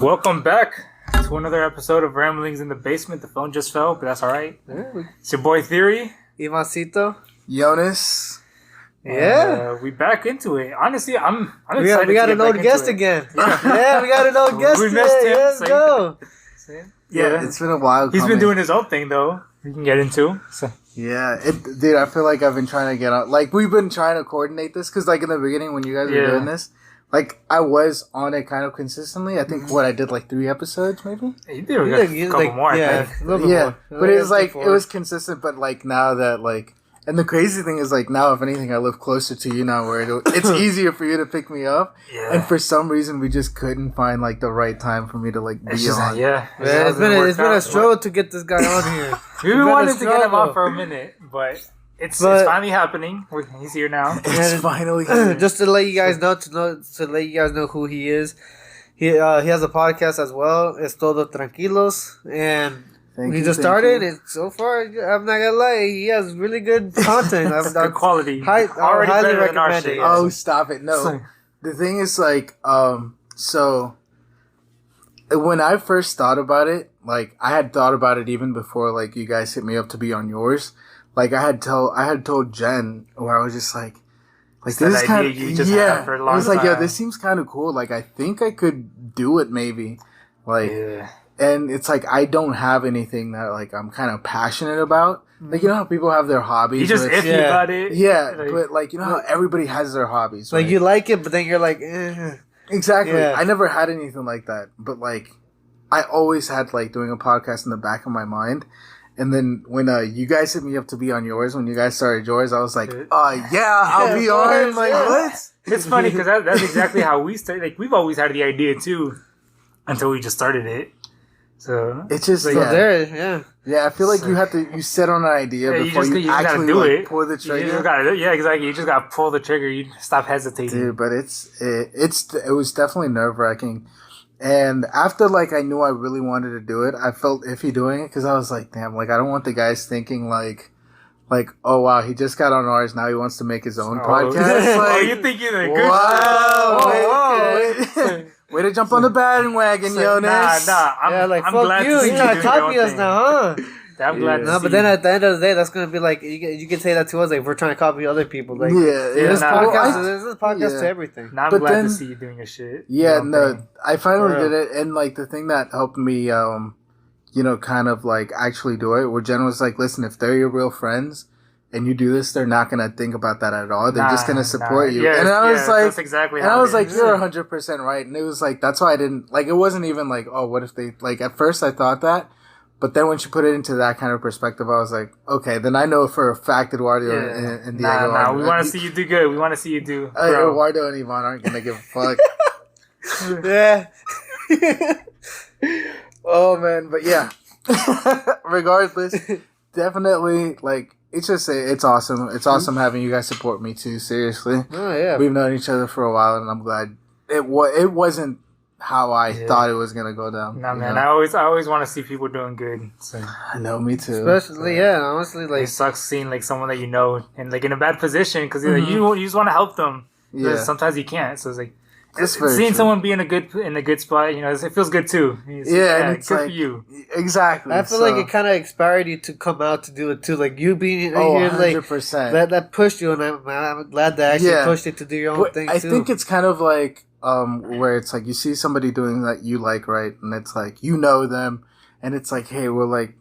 Welcome back to another episode of Ramblings in the Basement. The phone just fell, but that's all right. It's your boy Theory. Ivancito. Jonas. We back into it. Honestly, I'm excited. We got an old guest again. Yeah, we got an old guest. We missed him. Let's go. Yeah, it's been a while. He's been doing his own thing though. We can get into. So. Yeah, dude, I feel like I've been trying to get on. Like, we've been trying to coordinate this because, like, in the beginning when you guys were doing this, like, I was on it kind of consistently. I think I did like 3 episodes, maybe. You did a couple more. I think. A little bit more. But it was like it was consistent. But like now that like, and the crazy thing is like now, if anything, I live closer to you now, where it's easier for you to pick me up. Yeah. And for some reason, we just couldn't find like the right time for me to like be on. It's been a struggle to get this guy on here. We've been wanting to get him on for a minute, but it's finally happening. He's here now. It's finally here. Just to let you guys know who he is. He has a podcast as well. It's Todo Tranquilos, and he just started. And so far, I'm not gonna lie, he has really good content. Good quality. Already highly recommend it. Oh, stop it! No, the thing is like, so when I first thought about it, like I had thought about it even before like you guys hit me up to be on yours. Like I had told Jen, where I was just like this is kind of I was like, this seems kind of cool. Like I think I could do it maybe, like, and it's like I don't have anything that like I'm kind of passionate about. Like you know how people have their hobbies. You just iffy about it. Yeah, but like you know how everybody has their hobbies. Like you like it, but then you're like, eh. Exactly. Yeah. I never had anything like that, but like I always had like doing a podcast in the back of my mind. And then when you guys hit me up to be on yours, when you guys started yours, I was like, I'll be on. Like, what? It's funny because that's exactly how we started. Like, we've always had the idea too until we just started it. So it's just Yeah, I feel like you set on an idea before you actually do it. Pull the trigger. Exactly. You just gotta pull the trigger. You stop hesitating. Dude, but it was definitely nerve-wracking. And after, like, I knew I really wanted to do it, I felt iffy doing it because I was like, damn, like, I don't want the guys thinking, like, oh, wow, he just got on ours, now he wants to make his own podcast. Like, you think you're a good Whoa. Way to jump on the bandwagon, Jonas. I'm glad you. You're not copying us now, huh? I'm glad to see. No, but then at the end of the day, that's going to be like, you can say that to us, like, we're trying to copy other people. Like, this podcast to everything. Now I'm glad to see you doing your shit. Yeah, I finally did it, and, like, the thing that helped me, kind of, like, actually do it, where Jen was like, listen, if they're your real friends, and you do this, they're not going to think about that at all. They're just going to support you. Yes, and I was like, that's exactly and I was like, you're 100% right. And it was like, that's why I didn't, like, it wasn't even like, oh, what if they, like, at first I thought that. But then when she put it into that kind of perspective, I was like, okay, then I know for a fact Eduardo and Diego we want to see you do good. We want to see you do. Eduardo and Ivan aren't going to give a fuck. Yeah. Oh, man. But yeah. Regardless, definitely, like, it's awesome. It's awesome having you guys support me, too, seriously. Oh, yeah. We've known each other for a while, and I'm glad it wasn't how I thought it was gonna go down. Nah, man, I always want to see people doing good. So. I know, me too. Especially, honestly, like it sucks seeing like someone that you know and like in a bad position because you just want to help them. Yeah. Sometimes you can't. So it's like seeing someone be in a good spot. You know, it feels good too. And it's good like, for you. Exactly. I feel like it kind of inspired you to come out to do it too. Like you being here, 100%. That pushed you, and I'm glad that actually pushed you to do your own thing too. I think it's kind of like. Where it's like you see somebody doing that you like, right? And it's like you know them, and it's like, hey, we're like,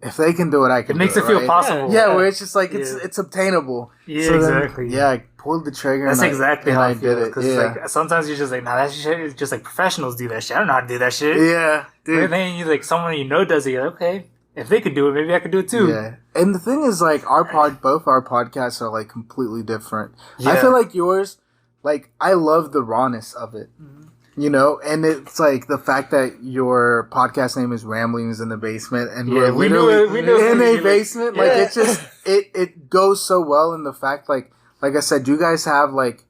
if they can do it, I can. It makes it feel right? possible. Yeah, where it's just like it's obtainable. Yeah, so exactly. Then, I pulled the trigger. That's exactly how I did it. Because like sometimes you're just like, nah, that shit is just like professionals do that shit. I don't know how to do that shit. Yeah, dude. But then you like someone you know does it. You're like, okay, if they could do it, maybe I could do it too. Yeah, and the thing is, like, both our podcasts are like completely different. Yeah. I feel like yours, like, I love the rawness of it. Mm-hmm. You know, and it's like the fact that your podcast name is Ramblings in the Basement, and we're literally in a basement. Like, it just it goes so well in the fact, like I said, you guys have like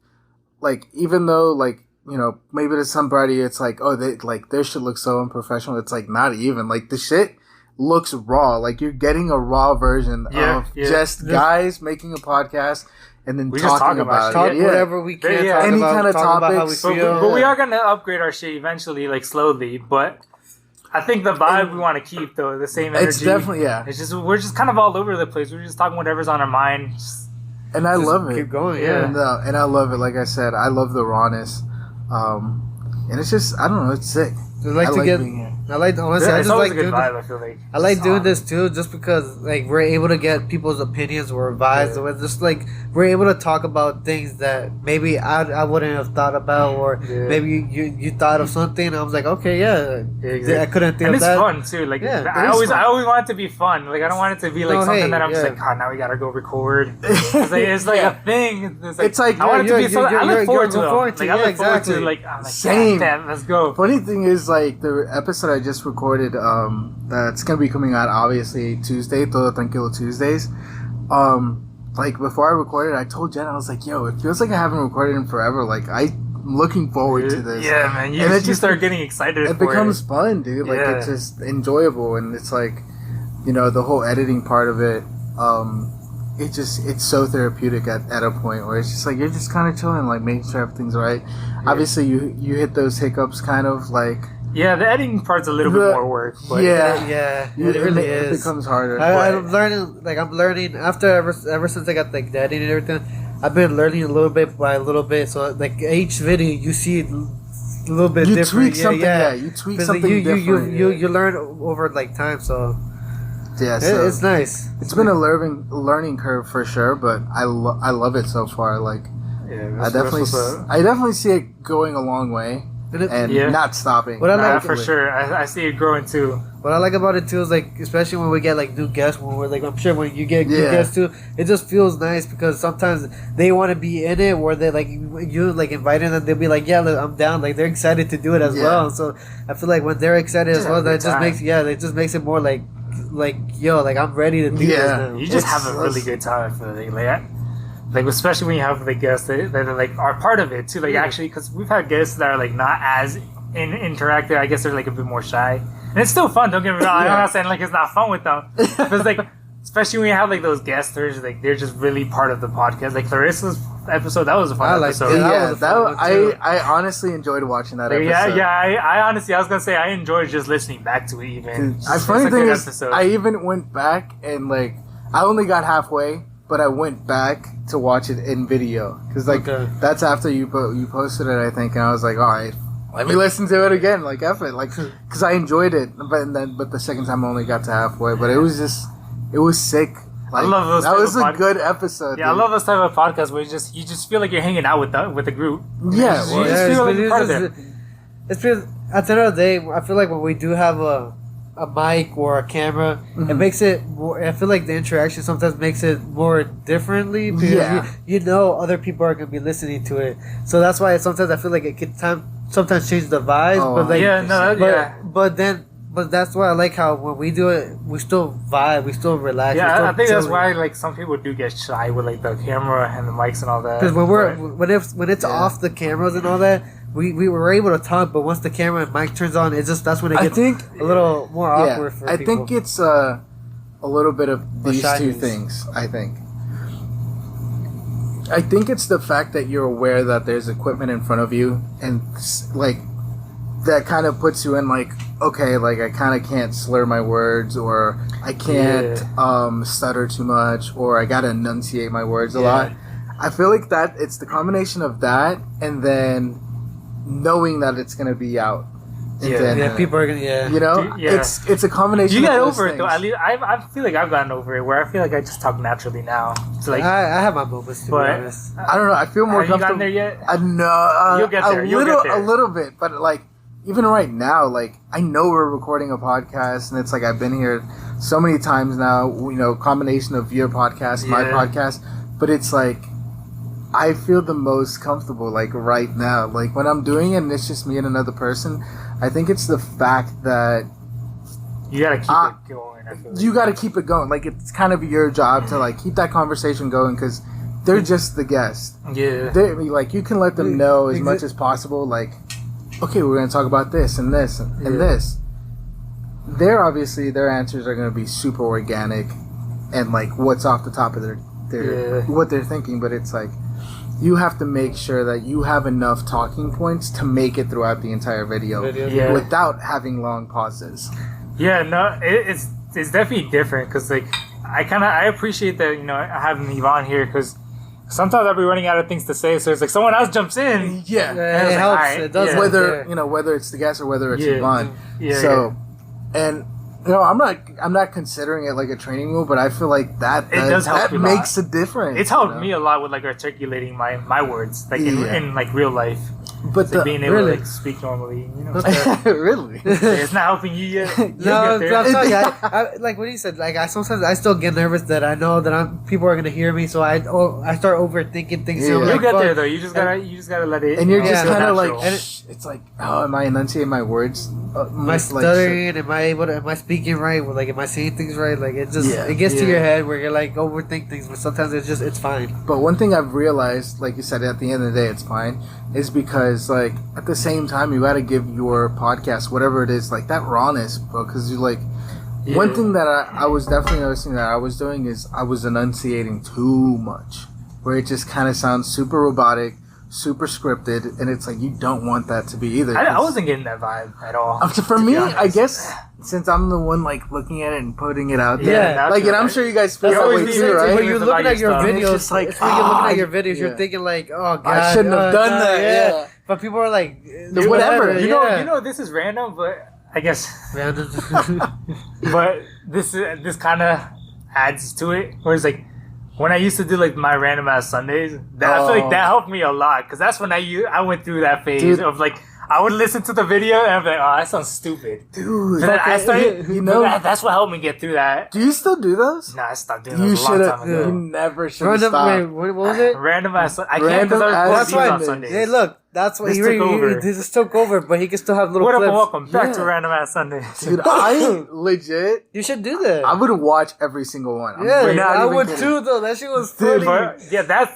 even though like you know maybe to somebody it's like their shit looks so unprofessional. It's like not even like the shit looks raw. Like you're getting a raw version of just guys making a podcast. and then we just talk about it. Whatever we can. Yeah. Any kind of talk about how we topics. feel. But we are gonna upgrade our shit eventually, like slowly. But I think the vibe we want to keep, though, the same energy. It's definitely It's just we're just kind of all over the place. We're just talking whatever's on our mind. And I love it. Keep going, yeah. And I love it. Like I said, I love the rawness. And it's just, I don't know, it's sick. I like to get. being here. I like honestly. Yeah, I it's just always like a good doing. vibe. I feel like I like doing this too, just because like we're able to get people's opinions or advice. We're just like we're able to talk about things that maybe I wouldn't have thought about, or maybe you thought of something. And I was like, okay, exactly. I couldn't think and of that. And it's fun too. Like I always want it to be fun. Like I don't want it to be like something that I'm just like, God, now we gotta go record. It's like a thing. It's like I want it to be something. I look forward to it. Like I look forward to like same. Damn, let's go. Funny thing is, like the episode I just recorded, that's gonna be coming out obviously Tuesday, Todo Tranquilo Tuesdays. Like before I recorded, I told Jen, I was like, "Yo, it feels like I haven't recorded in forever. Like I'm looking forward to this." Yeah, man. You just start getting excited. It becomes fun, dude. Like it's just enjoyable, and it's like, the whole editing part of it. It's so therapeutic at a point where it's just like you're just kind of chilling, like making sure everything's right. Yeah. Obviously, you hit those hiccups, kind of like. Yeah, the editing part's a little bit more work. But it really is. It becomes harder. I'm learning ever since I got like the editing and everything. I've been learning a little bit by a little bit. So like each video, you see a little bit different. You tweak something. You tweak something different. You learn over like time. So yeah, so it's nice. It's been a learning curve for sure, but I love it so far. Like I definitely see it going a long way. And not stopping. What I like, for sure. I see it growing too. What I like about it too is like, especially when we get like new guests, when we're like, I'm sure when you get new guests too, it just feels nice because sometimes they want to be in it, where they like you like inviting them, they'll be like, yeah, look, I'm down. Like they're excited to do it as well. So I feel like when they're excited as well, that just makes it more like yo, like I'm ready to do this now. You just have a really good time. I feel like especially when you have the guests that like are part of it too, like actually, because we've had guests that are like not as interactive. I guess they're like a bit more shy, and it's still fun. Don't get me wrong. I'm not saying like it's not fun with them, because like especially when you have like those guests, they're just really part of the podcast. Like Clarissa's episode, that was a fun episode. I honestly enjoyed watching that episode. I honestly, I was gonna say I enjoyed just listening back to it. Even funny thing is, I even went back and like I only got halfway. But I went back to watch it in video because that's after you posted it, I think, and I was like, all right, let me listen to it again, like F it, like because I enjoyed it, but the second time I only got to halfway, but it was sick. Like, I love those. That was a good episode. Yeah, dude. I love those type of podcasts where you just feel like you're hanging out with the group. Yeah, you just feel like you're part of it. It's been at the end of the day, I feel like when we do have a mic or a camera, it makes it more, I feel like the interaction sometimes makes it more differently because you know other people are going to be listening to it, so that's why sometimes I feel like it could sometimes change the vibe. But that's why I like how when we do it, we still vibe, we still relax. Yeah, I think that's why like some people do get shy with like the camera and the mics and all that. Because when it's off the cameras and all that, we were able to talk, but once the camera and mic turns on, that's when it gets a little more awkward for people. I think it's a little bit of these two things. I think it's the fact that you're aware that there's equipment in front of you, and like that kind of puts you in like, okay, like I kind of can't slur my words, or I can't stutter too much, or I gotta enunciate my words a lot. I feel like that it's the combination of that, and then knowing that it's gonna be out. People are gonna it's a combination. You get of over things. it though. At least I feel like I've gotten over it, where I feel like I just talk naturally now. So like I have my moments to be honest. I don't know. I feel more comfortable. You gotten there yet? No, you'll get there. A little bit, but like even right now, like I know we're recording a podcast, and it's like I've been here so many times now. Combination of your podcast, my podcast, but it's like I feel the most comfortable like right now. Like when I'm doing it and it's just me and another person, I think it's the fact that you gotta keep it going. I feel like. You gotta keep it going. Like it's kind of your job to like keep that conversation going because they're just the guest. Yeah. Like you can let them know as much as possible. Like, okay, we're gonna talk about this and this and this. Their answers are gonna be super organic and like what's off the top of what they're thinking, but it's like you have to make sure that you have enough talking points to make it throughout the entire video without having long pauses. Yeah, no, it's definitely different because like I appreciate that, you know, having Yvonne here because sometimes I'll be running out of things to say, so it's like someone else jumps in. Yeah, it helps. Right, it does. Whether it's the guest or whether it's Yvonne. And you know, I'm not considering it like a training wheel, but I feel like that does help. That makes a difference. It's helped me a lot with like articulating my words, like in like real life. But like being able to like speak normally, you know. Really? It's not helping you yet. No, I'm telling you, I like what he said. Like sometimes I still get nervous that I know that people are gonna hear me, so I start overthinking things. Yeah. You get there though. You just gotta let it. And you're just kind of like, it's like, oh, am I enunciating my words? Am I stuttering? Am I speaking right? Like, am I saying things right? Like, it just it gets to your head where you're like overthink things, but sometimes it's fine. But one thing I've realized, like you said, at the end of the day, it's fine, is because like at the same time you got to give your podcast, whatever it is, like that rawness, bro. Because you like one thing that I was definitely noticing that I was doing is I was enunciating too much, where it just kind of sounds super robotic, super scripted, and it's like you don't want that to be either. I wasn't getting that vibe at all. For me, I guess since I'm the one like looking at it and putting it out there, like, and I'm sure you guys feel that way too, right? When you're looking at your videos, it's like when you're looking at your videos, you're thinking like, oh god, I shouldn't have done that. Yeah. But people are like, whatever. You know, this is random, but I guess random. But this kind of adds to it, where it's like. When I used to do like my random ass Sundays, I feel like that helped me a lot because that's when I went through that phase of like I would listen to the video and I'm like, oh, that sounds stupid, dude. But then I started, that's what helped me get through that. Do you still do those? Nah, I stopped doing those a long time ago. You never should have stopped. Wait, what was it? Random ass. I can't because I was on Sundays. Hey, look, that's what this took over, but he can still have little clips. What up and welcome back to Random Ass Sundays. Dude, I legit. You should do that. I would watch every single one. I would too, though. That shit was funny.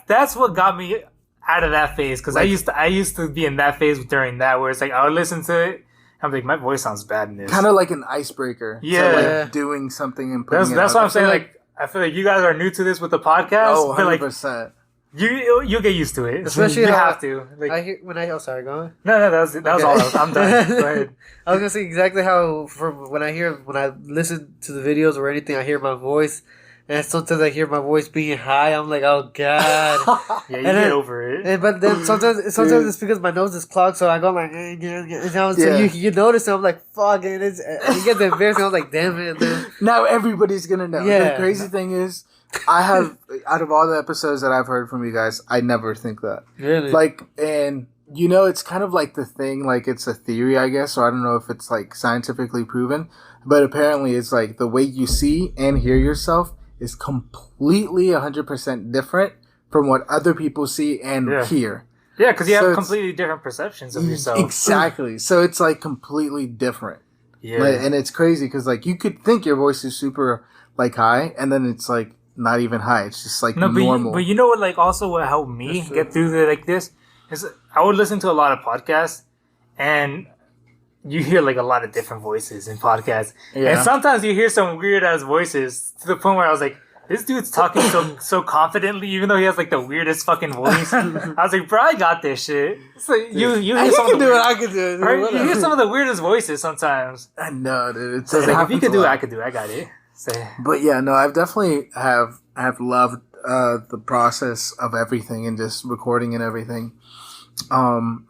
That's what got me out of that phase because I used to be in that phase during that where it's like I would listen to it. I'm like, my voice sounds bad in this. Kind of like an icebreaker. Yeah, to like doing something and putting that's what I'm saying. Like, I feel like you guys are new to this with the podcast. Oh, 100%. You'll get used to it. Especially you have to. Like, I hear sorry, go on. No, that was all. I'm done. Go ahead. I was gonna say exactly how when I listen to the videos or anything, I hear my voice, and sometimes I hear my voice being high. I'm like, oh god. Yeah, you get over it. But then sometimes it's because my nose is clogged, so I go like, so you notice, and I'm like, fuck, and you get the embarrassing. I'm like, damn it. Dude. Now everybody's gonna know. Yeah. The crazy thing is. I have, out of all the episodes that I've heard from you guys, I never think that. Really? Like, and, you know, it's kind of like the thing, like, it's a theory, I guess, so I don't know if it's, like, scientifically proven, but apparently it's, like, the way you see and hear yourself is completely 100% different from what other people see and hear. Yeah, because you have completely different perceptions of yourself. Exactly. So it's, like, completely different. Yeah. Like, and it's crazy, because, like, you could think your voice is super, like, high, and then it's, like, not even high. It's just like normal. But you know what? Like also what helped me get through like this is I would listen to a lot of podcasts, and you hear like a lot of different voices in podcasts, and sometimes you hear some weird ass voices to the point where I was like, this dude's talking so confidently, even though he has like the weirdest fucking voice. I was like, bro, I got this shit. So you hear I can do it. Right? You hear some of the weirdest voices sometimes. I know, dude. It's like, if you could do it, I could do it. I got it. But yeah, no, I've definitely have loved the process of everything and just recording and everything. And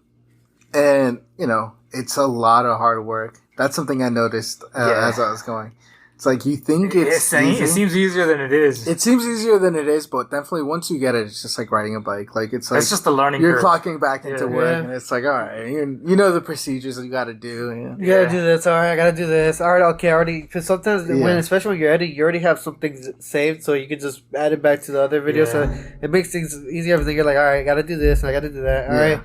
you know, it's a lot of hard work. That's something I noticed as I was going. It's like you think it's easy. It seems easier than it is. It seems easier than it is, but definitely once you get it, it's just like riding a bike. Like it's like it's just a learning curve. You're clocking back into work, and it's like, all right, you know the procedures that you got to do. You gotta do this. All right, I gotta do this. All right, okay, already. Because sometimes, especially when you're editing, you already have some things saved, so you can just add it back to the other video. So it makes things easier. Everything you're like, all right, I gotta do this, and I gotta do that. All right.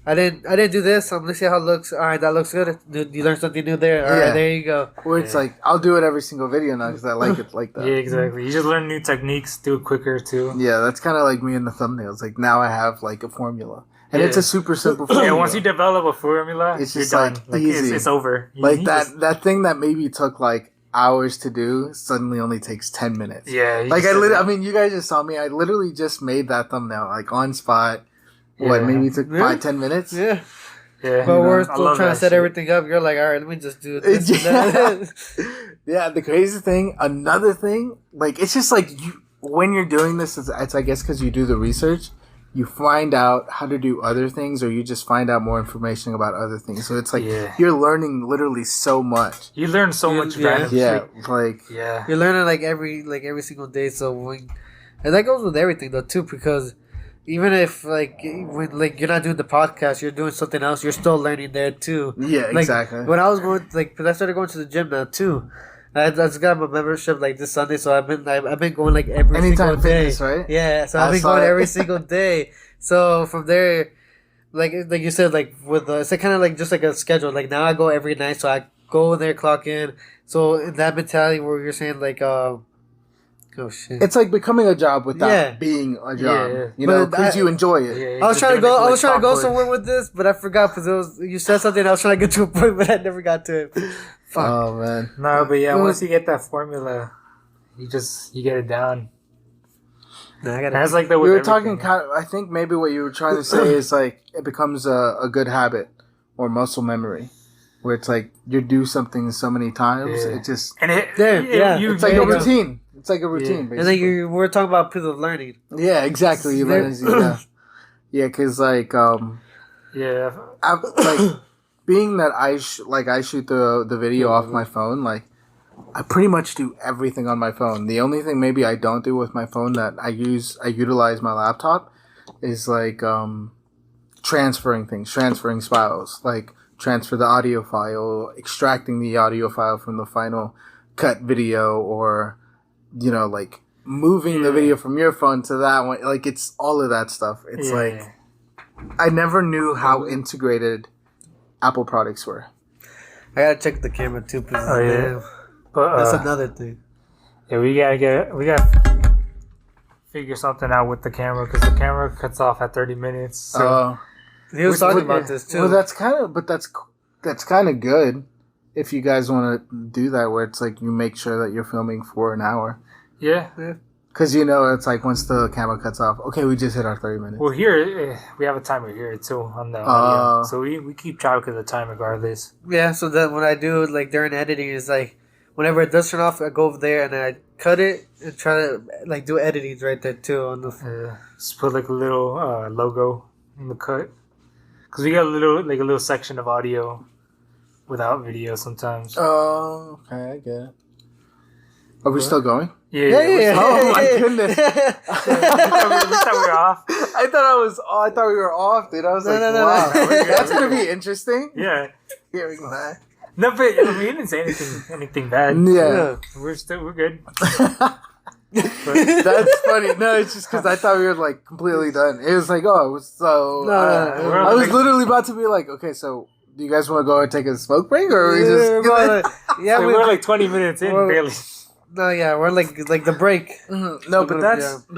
I didn't do this. Let's see how it looks. All right, that looks good. You learned something new there. All right, there you go. Where it's like, I'll do it every single video now because I like it like that. Yeah, exactly. You just learn new techniques, do it quicker too. Yeah, that's kind of like me in the thumbnails. Like now I have like a formula. And it's a super simple formula. Yeah, once you develop a formula, it's just you're done. Like, easy. It's over. Like that thing that maybe took like, hours to do suddenly only takes 10 minutes. Yeah. Like I mean, you guys just saw me. I literally just made that thumbnail like on spot. Yeah. What, maybe it took 5-10 minutes? Yeah. Yeah. But we're still trying to set shit. everything up. You're like, all right, let me just do this. And that. Yeah, the crazy thing, another thing, like, it's just like, when you're doing this, it's I guess because you do the research, you find out how to do other things, or you just find out more information about other things. So it's like, you're learning literally so much. You learn so much random Yeah, shit. like... Yeah. You're learning, like, every single day. So and that goes with everything, though, too, because... Even if, like, when, like, you're not doing the podcast, you're doing something else, you're still learning there, too. Yeah, like, exactly. When I was going, like, because I started going to the gym now, too. I just got my membership, like, this Sunday, so I've been going, like, every Anytime single day. Fitness, right? Yeah, so I've been going every single day. So, from there, like you said, like, with it's like kind of, like, just, like, a schedule. Like, now I go every night, so I go in there, clock in. So, in that mentality where you're saying, like, oh shit! It's like becoming a job without being a job, you know, because you enjoy it. Yeah, I was trying to go somewhere with this, but I forgot because you said something. I was trying to get to a point, but I never got to it. Fuck. Oh man! No, but yeah, once you get that formula, you get it down. That's like the. We were talking. I think maybe what you were trying to say is like it becomes a good habit or muscle memory, where it's like you do something so many times, it just it's like a routine. It's like a routine, basically. And then we're talking about people learning. Yeah, exactly. Yeah, because like like being that I shoot the video off my phone, like I pretty much do everything on my phone. The only thing maybe I don't do with my phone that I utilize my laptop is like transferring files, like transfer the audio file, extracting the audio file from the final cut video, or you know, like moving the video from your phone to that one. Like it's all of that stuff. It's like I never knew how integrated Apple products were. I gotta check the camera too. But that's another thing. Yeah, we gotta figure something out with the camera, because the camera cuts off at 30 minutes. So he was talking about this too. Well, that's kind of good if you guys want to do that, where it's like you make sure that you're filming for an hour. Yeah. Because you know it's like once the camera cuts off, okay, we just hit our 30 minutes. Well, here we have a timer here too on the audio, so we keep track of the time regardless. Yeah. So then what I do like during editing is like, whenever it does turn off, I go over there and I cut it and try to like do editings right there too on the. Just put like a little logo in the cut, because we got a little section of audio without video sometimes. Oh, okay, I get it. Are we still going? Yeah. Oh my goodness! We thought we were off. I thought we were off, dude. I was wow, that's gonna be interesting. Yeah. Hearing that. No, but we didn't say anything bad. Yeah. We're good. That's funny. No, it's just because I thought we were like completely done. It was like, I was literally about to be like, okay, so do you guys want to go and take a smoke break, or are we just? We're like 20 minutes in, barely. No, yeah, we're like the break. Mm-hmm. No, but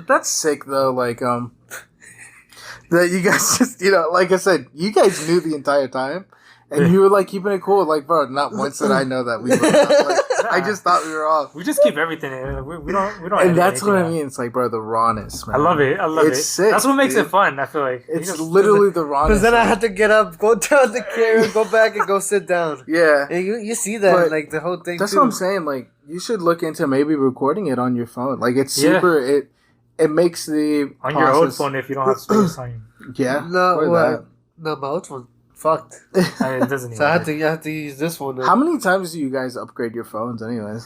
that's sick though. Like that you guys just like I said, you guys knew the entire time. And you were like keeping it cool, like bro. Not once did I know that we were off. Like, I just thought we were off. We just keep everything in. We don't. And that's what I mean. It's like, bro, the rawness, man. I love it. It's sick. That's what makes it fun. I feel like it's literally the rawness. Because then I have to get up, go down the camera, go back, and go sit down. Yeah, and you see that like the whole thing. That's what I'm saying. Like you should look into maybe recording it on your phone. Like it's super. It makes the on your old phone if you don't have space on. Yeah. No, my old phone. Fucked. It doesn't. So I have to use this one. How many times do you guys upgrade your phones, anyways?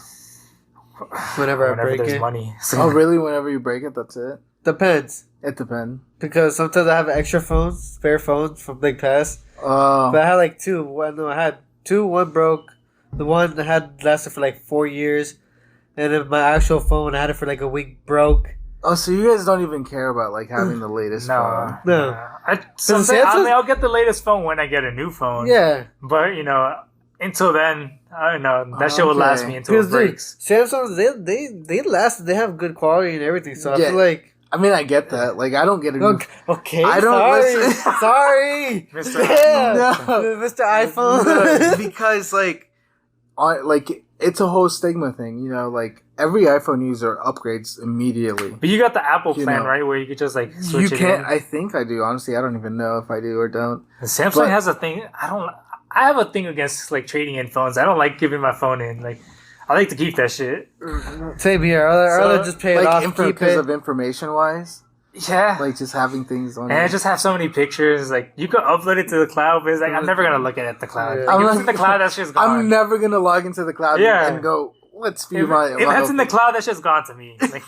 Whenever I break there's it. Money. Oh, really? Whenever you break it, that's it. Depends. It depends. Because sometimes I have extra phones, spare phones from like past. Oh. But I had like two. Well, no, I had two. One broke. The one I had lasted for like 4 years, and then my actual phone I had it for like a week broke. Oh, so you guys don't even care about like having the latest phone? No. I'll get the latest phone when I get a new phone. Yeah. But until then, I don't know. That shit will last me until it breaks. Samsungs, they last. They have good quality and everything. So I feel like. I mean, I get that. Like, I don't get a Okay. I don't listen. Sorry. Mr. Mr. iPhone. No, because like like it's a whole stigma thing, you know. Like every iPhone user upgrades immediately. But you got the Apple You plan, know. right? Where you could just like switch You it can't. in. I think I do. Honestly, I don't even know if I do or don't. And Samsung but- has a thing. I have a thing against like trading in phones. I don't like giving my phone in. Like, I like to keep that shit. Same here. I'd rather just pay it off, keep because it. of information wise, Yeah. like just having things on. And I just have so many pictures. Like, you could upload it to the cloud, but it's like, I'm never going to look at the cloud. Yeah. Like, if it's in the cloud, that shit's gone. I'm never gonna log into the cloud Yeah. and go. Let's view If my. that's in the cloud, that shit's gone to me. Like,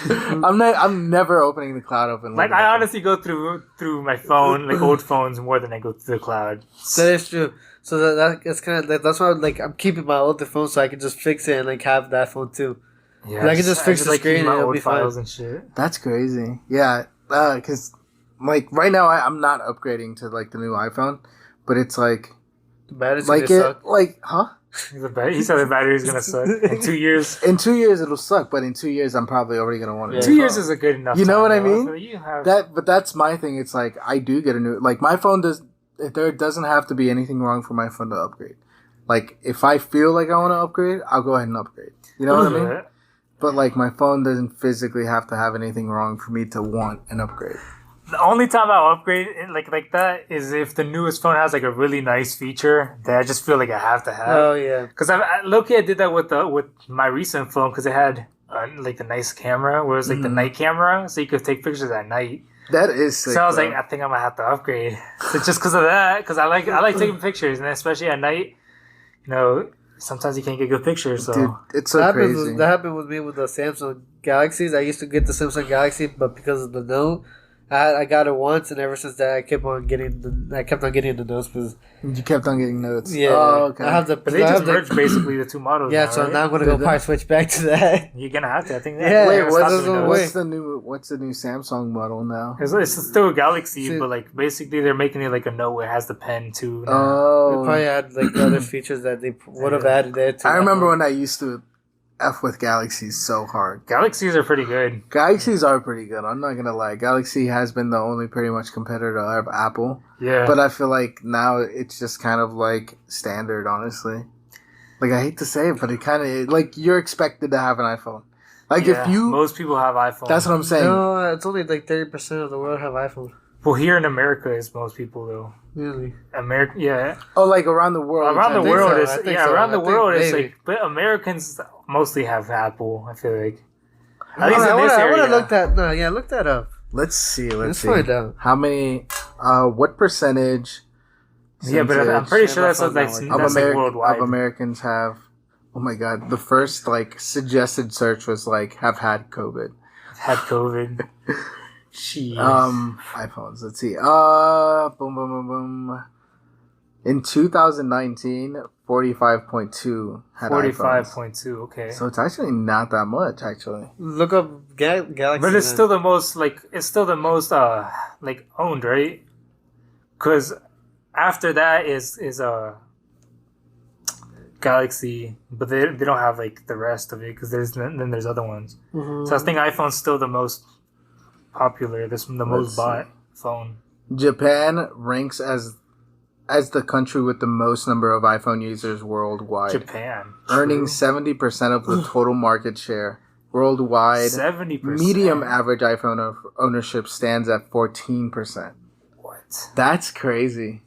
I'm never opening the cloud open. like I honestly go through my phone, like old phones, more than I go to the cloud. That is true. So that's kind of that's why I'm keeping my older phone so I can just fix it and like have that phone too. Yeah, I can just fix the like, screen keep my and it'll old be fine. files and shit. That's crazy. Yeah, because like right now I'm not upgrading to like the new iPhone, but it's like The battery's like gonna it suck. like huh? He said the battery's gonna suck in 2 years. In 2 years it'll suck, but in 2 years I'm probably already gonna want it. Yeah. 2 years is a good enough. You know time, what I though. mean? So you have But that's my thing. It's like I do get a new like my phone does. There doesn't have to be anything wrong for my phone to upgrade. Like if I feel like I want to upgrade, I'll go ahead and upgrade. You know what I mean? Yeah. But like my phone doesn't physically have to have anything wrong for me to want an upgrade. The only time I'll upgrade it like that is if the newest phone has like a really nice feature that I just feel like I have to have. Oh yeah. Because low-key I did that with my recent phone because it had like the nice camera where it was like the night camera, so you could take pictures at night. That is sick. So I was bro. like, I think I'm gonna have to upgrade. So just because of that, because I like taking pictures, and especially at night, you know, sometimes you can't get good pictures. So Dude, it's so that crazy. happened with me with the Samsung Galaxies. I used to get the Samsung Galaxy, but because of the Note, I got it once, and ever since that, I kept on getting the notes. Because You kept on getting notes. yeah, Oh, okay. I have the. but they I just have the- merged basically the two models. Yeah, now, so right? now I'm gonna go probably switch back to that. You're gonna have to. I think. Yeah, Wait, it's what's, not doing those. what's the new Samsung model now? It's still a Galaxy, See- but like basically they're making it like a Note where it has the pen too. now. They Oh, probably had like the other features that they would have added there too. I remember when I used to F with Galaxies so hard. Galaxies are pretty good. Galaxies are pretty good. I'm not gonna lie. Galaxy has been the only pretty much competitor of Apple, Yeah, but I feel like now it's just kind of like standard. Honestly, like I hate to say it, but it kind of like you're expected to have an iPhone. Like yeah, if you, most people have iPhones. that's what I'm saying. No, it's only like 30% of the world have iPhone. Well, here in America, it's most people though. Really? America, yeah. Oh, like around the world. Around the think world, so, it's I think yeah. so. Around the I think world, it's maybe. like, but Americans mostly have Apple. I feel like. I At least in this would area. have looked that. No, yeah, look that up. Let's see. Let's see. find out. How many? What percentage? Yeah, but I'm pretty sure that's Of like of worldwide. Americans have. Oh my god! The first like suggested search was like have had COVID. Had COVID. Jeez. iPhones. Let's see. Boom, boom, boom, boom. In 2019, 45.2 had 45.2. iPhones. Okay. So it's actually not that much, actually. Look up Galaxy. But it's then. still the most like owned, right? Because after that is Galaxy, but they don't have like the rest of it because there's other ones. Mhm. So I think iPhone's still the most popular. This the most Let's bought phone. Japan ranks as the country with the most number of iPhone users worldwide, Japan earning 70% of the total market share worldwide. 70%. Medium average iPhone ownership stands at 14%. What? That's crazy.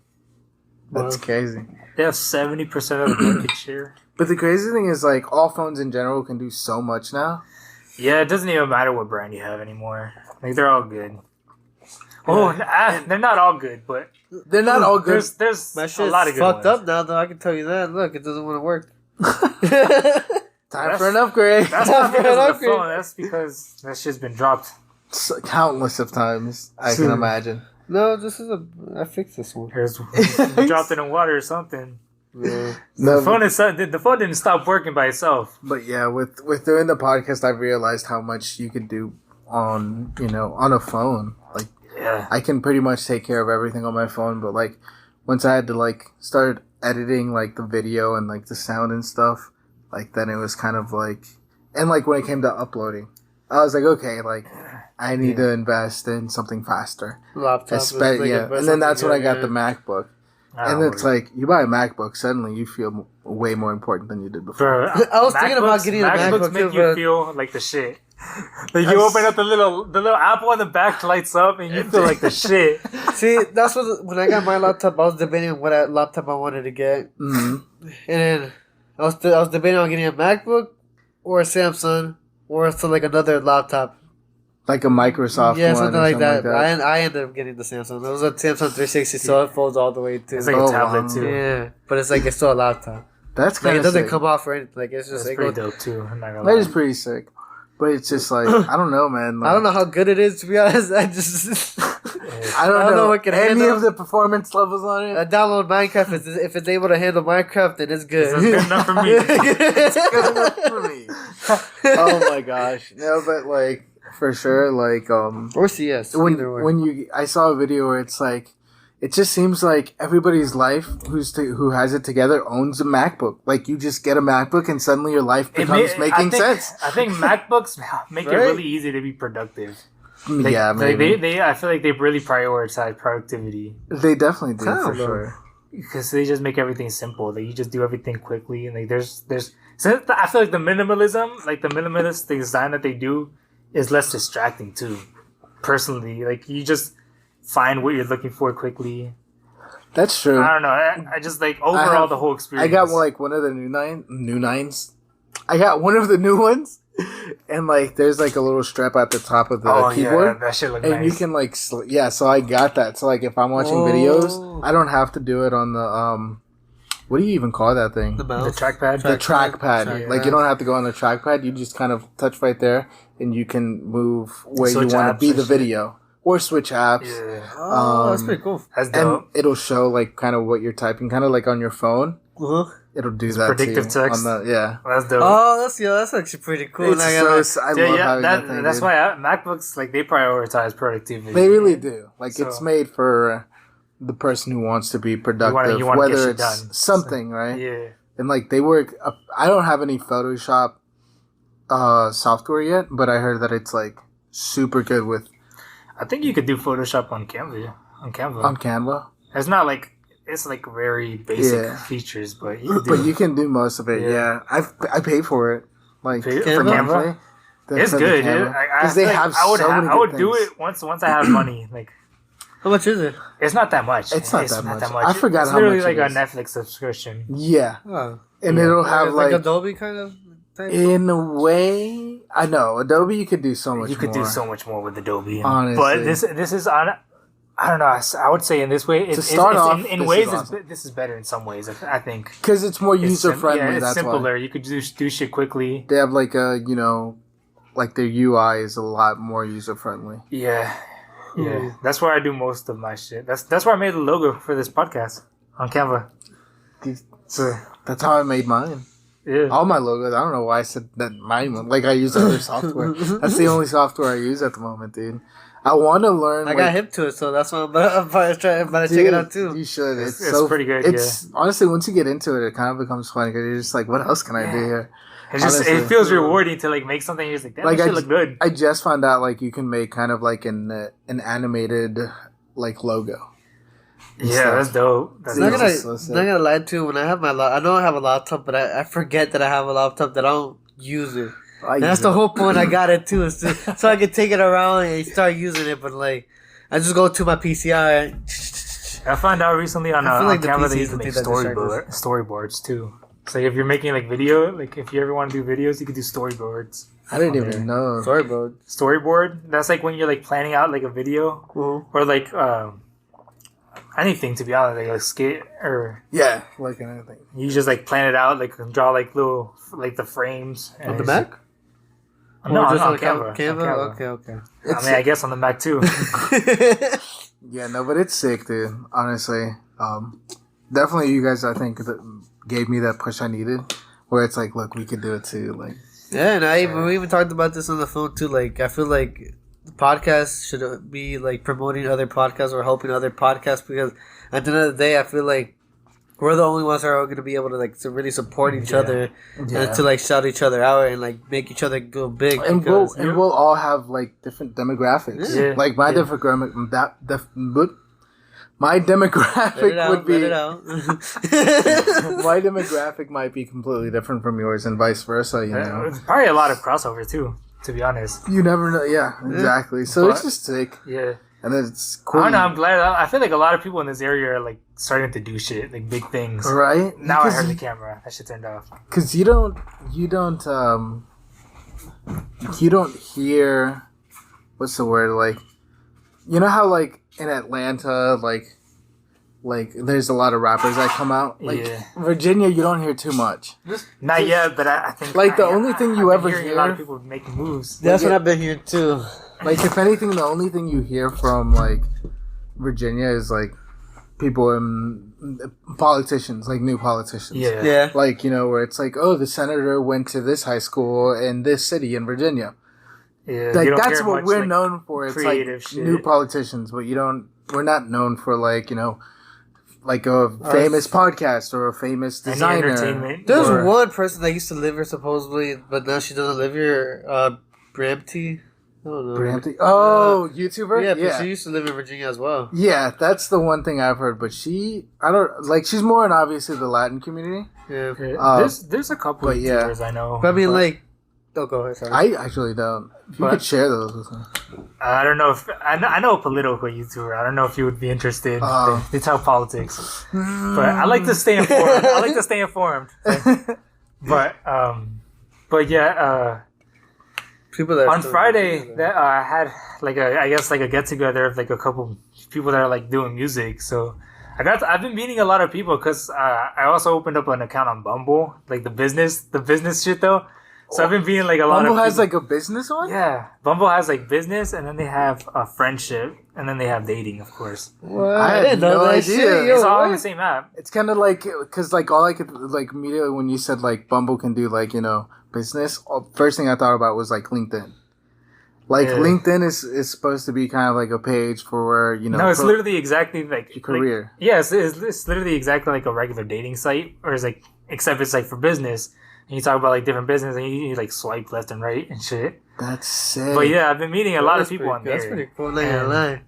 That's Wow. crazy. They have 70% of the market share. But the crazy thing is, like, all phones in general can do so much now. Yeah, it doesn't even matter what brand you have anymore. Like they're all good. Oh, they're not all good, but They're not all good. There's My a shit's lot of good fucked ones. up now, though. I can tell you that. Look, it doesn't want to work. Time for an upgrade. That's not because of the Upgrade. phone. That's because that shit's been dropped. Countless of times, I can imagine. No, this is I fixed this one. Here's dropped it in water or something. Yeah. No, The phone didn't stop working by itself. but yeah, with doing the podcast, I've realized how much you can do on a phone. Like, Yeah. I can pretty much take care of everything on my phone, but like once I had to like start editing like the video and like the sound and stuff, like then it was kind of like, and like when it came to uploading, I was like, okay, like I need to invest in something faster. Laptop. And then that's when I got the MacBook. And it's like, you buy a MacBook, suddenly you feel way more important than you did before. I was thinking about getting a MacBook. Make you feel like the shit. Like you open up the little Apple on the back lights up and you feel like the shit. See, that's when I got my laptop, I was debating what laptop I wanted to get. Mm-hmm. And then I was debating on getting a MacBook or a Samsung or like another laptop. Like a Microsoft yeah, one something or like something that. I ended up getting the Samsung. It was a Samsung 360, so it folds all the way too. It's like a tablet too. Yeah, but it's like it's still a laptop. That's kind like of it doesn't sick. come off or anything. Like it's just pretty dope too. That is pretty sick. But it's just like I don't know, man. Like, I don't know how good it is, to be honest. I don't know what can any handle of the performance levels on it. I download Minecraft. If it's able to handle Minecraft, then it's good. It's good enough for me. It's good enough for me. Oh my gosh, no, but like for sure, like or CS. I saw a video where it's like. It just seems like everybody's life who has it together owns a MacBook. Like you just get a MacBook and suddenly your life becomes making sense. I think MacBooks make it really easy to be productive. Like, yeah, maybe. They I feel like they really prioritize productivity. They definitely do for sure. Because they just make everything simple. Like you just do everything quickly, and like there's. So I feel like the minimalist design that they do, is less distracting too. Personally, like you just find what you're looking for quickly. That's true. I don't know. I just like overall the whole experience. I got like one of the new nines. I got one of the new ones, and like there's like a little strap at the top of the keyboard. Yeah, that shit look and nice. You can like so I got that. So like if I'm watching videos, I don't have to do it on the what do you even call that thing? The mouse? The trackpad. The trackpad. Like you don't have to go on the trackpad. You just kind of touch right there, and you can move where you want to be the video. Or switch apps. Yeah. Oh, that's pretty cool. That's dope. And it'll show like kind of what you're typing, kind of like on your phone. Uh-huh. It'll do that. Predictive to you text. Yeah. That's dope. Oh, that's actually pretty cool. I love having that thing. That's why MacBooks like they prioritize productivity. They really do. Like it's made for the person who wants to be productive, you wanna whether get shit it's done. something, right? Yeah. And like they work. I don't have any Photoshop software yet, but I heard that it's like super good with. I think you could do Photoshop on Canva. On Canva. It's not like it's like very basic features, but you can do most of it. Yeah, I pay for it. Like for Canva. It's good, dude. Because they have so many. I would do it once I have money. Like, how much is it? It's not that much. It's not that much. I forgot it's how much. It's literally like a Netflix subscription. Yeah, and it'll have like Adobe kind of. In a way, I know Adobe. You could do so much. You could do so much more with Adobe. Honestly, but this is on. I don't know. I would say in this way, in ways, this is better in some ways. I think because it's more user friendly. Yeah, it's that's simpler. Why. You could do shit quickly. They have like like their UI is a lot more user friendly. Yeah. That's where I do most of my shit. That's where I made the logo for this podcast on Canva. So that's how I made mine. Yeah. All my logos. I don't know why I said that mine. Like I use other software. That's the only software I use at the moment, dude. I want to learn. I got hip to it, so that's why I'm about to check it out too. You should. It's so pretty good. It's honestly, once you get into it, it kind of becomes fun because you're just like, what else can I do here? It feels rewarding to like make something. You're just like, that should look good. I just found out like you can make kind of like an animated like logo. Yeah, that's dope. Not gonna lie to you, when I have I know I have a laptop, but I forget that I have a laptop that I don't use it. That's the whole point. I got it too, so I can take it around and start using it. But like, I just go to my PCI. I found out recently on Canva that you can make storyboards too. So if you're making like video, like if you ever want to do videos, you could do storyboards. I didn't even know Storyboard. That's like when you're like planning out like a video or like anything, to be honest, like a skit or like anything. You just like plan it out, like draw like little like the frames on the Mac. No, just on Canva. Okay. I mean, I guess on the Mac too. Yeah, no, but it's sick, dude. Honestly, definitely, you guys, I think, gave me that push I needed. Where it's like, look, we could do it too. Like, yeah, and we even talked about this on the phone too. Like, I feel like the podcast should be like promoting other podcasts or helping other podcasts because at the end of the day, I feel like we're the only ones that are going to be able to like to really support each other and to like shout each other out and like make each other go big. And we'll all have like different demographics. Yeah. Like my my demographic would be my my demographic might be completely different from yours, and vice versa. You know, It's probably a lot of crossover too. To be honest, you never know. Yeah, exactly. So it's just sick. Yeah. And then it's cool. I don't know. I'm glad. I feel like a lot of people in this area are like starting to do shit, like big things. Right? Now I heard the camera. That shit turned off. Because you don't hear, what's the word, like, you know how like in Atlanta, like there's a lot of rappers that come out. Like Virginia, you don't hear too much. Not yet, but I think like the only thing you ever hear, a lot of people making moves. That's what I've been hearing too. Like, if anything, the only thing you hear from, like, Virginia is, like, people in politicians, like, new politicians. Yeah. Like, you know, where it's like, oh, the senator went to this high school in this city in Virginia. Yeah. Like, that's what much, we're like, known for. It's, like, shit. new politicians, but we're not known for, like, you know, like a famous podcast or a famous designer. Entertainment. There's one person that used to live here, supposedly, but now she doesn't live here, Brampty. Brampton? Oh, YouTuber? Yeah, but she used to live in Virginia as well. Yeah, that's the one thing I've heard. But she's more in obviously the Latin community. Yeah. There's a couple of YouTubers I know. But I mean, like, go ahead. Sorry. I actually don't. If you could share those with me. I don't know if I know a political YouTuber. I don't know if you would be interested. They talk politics, but I like to stay informed. But yeah. People that on Friday, I had like a get together of like a couple people that are like doing music. So I've been meeting a lot of people because I also opened up an account on Bumble, like the business shit though. So I've been meeting like a lot of people. Bumble has like a business one? Yeah, Bumble has like business, and then they have a friendship, and then they have dating, of course. What? I had no idea. It's all on the same app. It's kind of like, because like all I could like immediately when you said like Bumble can do like, you know, business, first thing I thought about was like LinkedIn. Like LinkedIn is supposed to be kind of like a page for where, you know. No, it's literally exactly like your career. It's literally exactly like a regular dating site, or it's like, except it's like for business. And you talk about like different business, and you like swipe left and right and shit. That's sick. But yeah, I've been meeting a lot of people on there. That's pretty cool. Not gonna lie.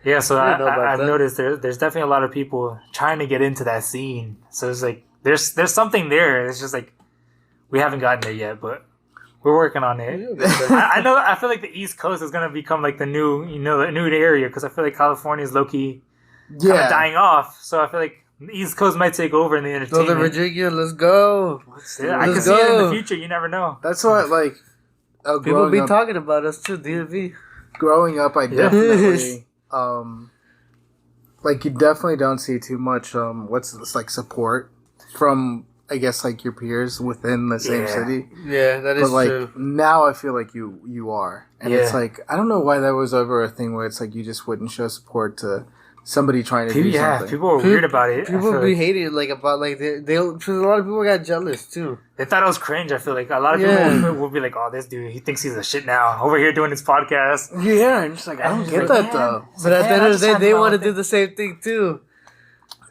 Yeah, so I've noticed there's definitely a lot of people trying to get into that scene. So it's like there's something there. It's just like we haven't gotten there yet, but we're working on it. I know. I feel like the East Coast is gonna become like the new area, because I feel like California is low key kind of dying off. So I feel like the East Coast might take over in the entertainment. Northern Virginia, let's go. I can see it in the future. You never know. That's what like people be talking about us too. DMV. Growing up, I definitely like you definitely don't see too much what's this like support from, I guess, like your peers within the same city. Yeah, that is but like true. now I feel like you are, and it's like I don't know why that was ever a thing where it's like you just wouldn't show support to somebody trying to do something. Yeah, people are weird about it. People be hating like about like they a lot of people got jealous too. They thought it was cringe. I feel like a lot of people will be like, "Oh, this dude, he thinks he's a shit now over here doing his podcast." Yeah, I'm just like, I don't get that though. But at the end of the day, they want to do the same thing too.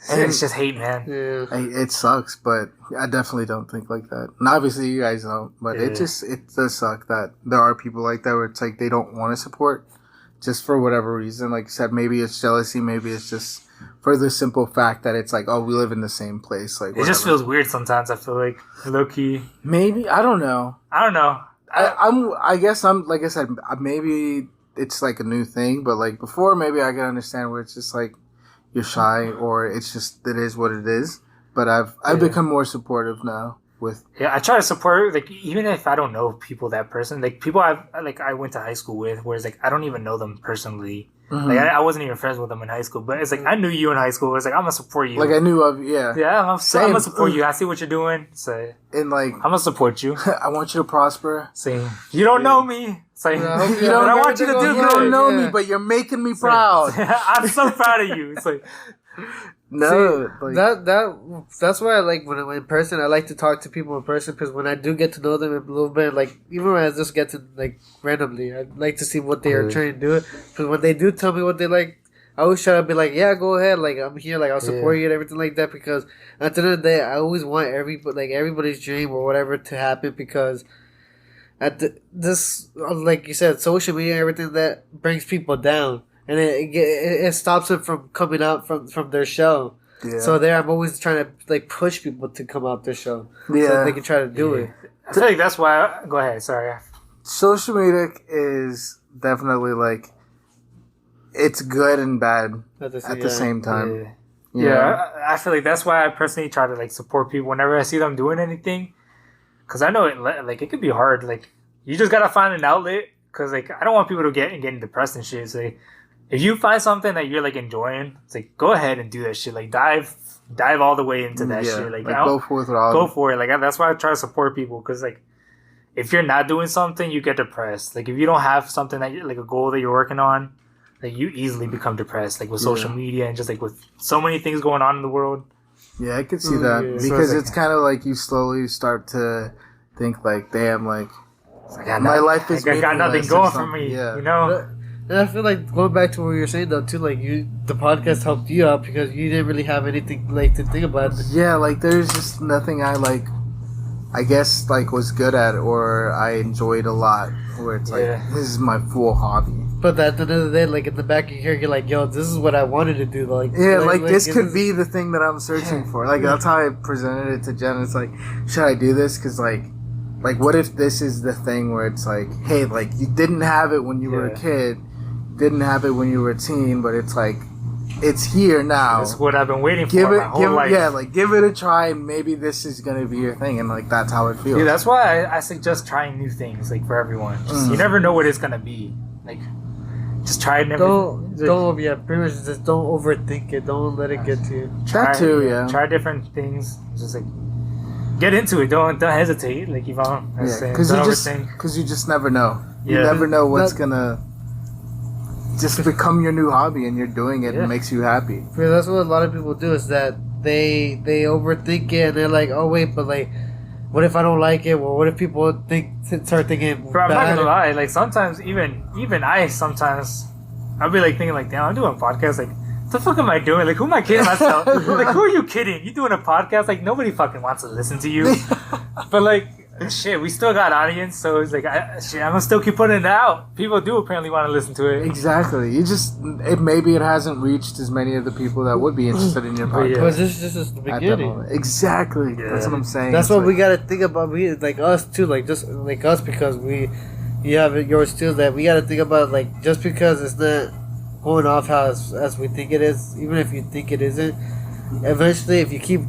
And it's just hate, man. Yeah. It sucks, but I definitely don't think like that. And obviously you guys don't, but it does suck that there are people like that where it's like they don't want to support just for whatever reason. Like I said, maybe it's jealousy, maybe it's just for the simple fact that it's like, oh, we live in the same place. Like it just feels weird sometimes. I feel like low key. Maybe I don't know. I guess I'm like I said, maybe it's like a new thing, but like before, maybe I can understand where it's just like you're shy, or it's just it is what it is. But I've become more supportive now. I try to support, like, even if I don't know people that person, like people I went to high school with, whereas like I don't even know them personally. Mm-hmm. Like I wasn't even friends with them in high school, but it's like I knew you in high school. It's like I'm gonna support you. Like I knew of I'm gonna support you. I see what you're doing. So and like I'm gonna support you. I want you to prosper. Same. You don't know me. It's like I want you to do good. You don't know me, but you're making me proud. I'm so proud of you. It's like. No, see, that's why I like when I'm in person. I like to talk to people in person, because when I do get to know them a little bit, like even when I just get to like randomly, I like to see what they are trying to do. Because when they do tell me what they like, I always try to be like, yeah, go ahead, like I'm here, like I'll support you and everything like that. Because at the end of the day, I always want everybody's dream or whatever to happen. Because this, like you said, social media and everything that brings people down. and it stops them from coming out from their show. Yeah. So there, I'm always trying to like push people to come out their show. Yeah, so they can try to do it. I feel like that's why. Go ahead. Sorry. Social media is definitely like it's good and bad at the same time. Yeah, I feel like that's why I personally try to like support people whenever I see them doing anything, because I know it could be hard. Like you just gotta find an outlet, because like I don't want people to getting depressed and shit. So like, if you find something that you're like enjoying, it's like go ahead and do that shit. Like dive all the way into that shit. Like go for it. Go for it. Like that's why I try to support people, because like if you're not doing something, you get depressed. Like if you don't have something that like a goal that you're working on, like you easily become depressed. Like with social media and just like with so many things going on in the world. Yeah, I could see that because so it's kind of like you slowly start to think like, damn, like my life is. I got nothing going for me. Yeah. You know. And I feel like going back to what you were saying though too, like the podcast helped you out because you didn't really have anything like to think about. Yeah, like there's just nothing I guess like was good at or I enjoyed a lot. Where it's like this is my full hobby. But at the end of the day, like in the back of your head, you're like, yo, this is what I wanted to do. Like this could be the thing that I'm searching for. Like that's how I presented it to Jen. It's like, should I do this? Because like what if this is the thing where it's like, hey, like you didn't have it when you were a kid. Didn't have it when you were a teen, but it's like it's here now. That's what I've been waiting for my whole life. Yeah, like give it a try. Maybe this is gonna be your thing, and like that's how it feels. Yeah, that's why I suggest trying new things, like for everyone. You never know what it's gonna be. Like, just try it. Pretty much just don't overthink it. Don't let it get to you. Try different things. Just like get into it. Don't hesitate. Like Yvonne was saying, because you just never know. You never know what's gonna just become your new hobby, and you're doing it and it makes you happy. Because that's what a lot of people do is that they overthink it and they're like, oh wait, but like, what if I don't like it? Well, what if people start thinking? Bro, I'm not gonna lie. Like sometimes, even I'll be like thinking like, damn, I'm doing a podcast. Like, what the fuck am I doing? Like, who am I kidding myself? Like, who are you kidding? You doing a podcast? Like, nobody fucking wants to listen to you. But like, shit, we still got audience, so it's like, I'm gonna still keep putting it out. People do apparently want to listen to it. Exactly. Maybe it hasn't reached as many of the people that would be interested in your podcast. But this is the beginning. Exactly. Yeah. That's what I'm saying. That's what we gotta think about. We like us too, like just like us, because you have it yours too. That we gotta think about, like, just because it's not going off how as we think it is, even if you think it isn't. Eventually, if you keep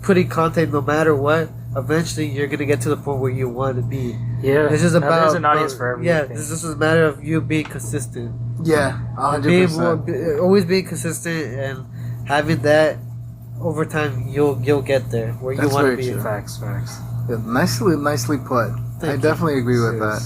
putting content, no matter what, eventually you're gonna get to the point where you want to be. Yeah, it's just about there's an audience for everything. Yeah, this is a matter of you being consistent. Yeah, 100%. Always being consistent and having that over time, you'll get there where you want to be. True. Facts. Yeah, nicely put. I definitely agree with that.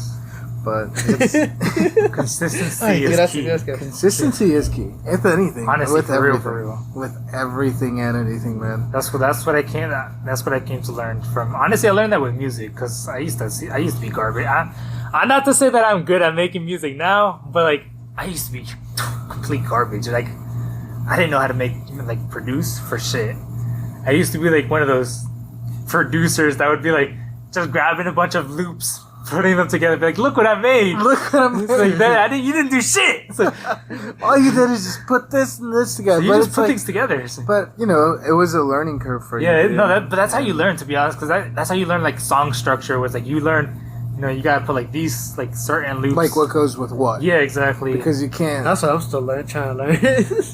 But it's consistency is key. Consistency is key. If anything, honestly, with everything, for real. With everything and anything, man. That's what I came to learn from. Honestly, I learned that with music, because I used to be garbage. I'm not to say that I'm good at making music now, but like I used to be complete garbage. Like I didn't know how to produce for shit. I used to be like one of those producers that would be like just grabbing a bunch of loops, putting them together, be like, look what I made. Look what I made. It's like that. You didn't do shit. It's like, all you did is just put this and this together. So you just put things together. But you know, it was a learning curve for you. Yeah, but that's how you learn, to be honest, because that's how you learn like song structure. Was like you learn, you gotta put like these like certain loops, like what goes with what. Yeah, exactly. Because you can't. That's what I'm still trying to learn.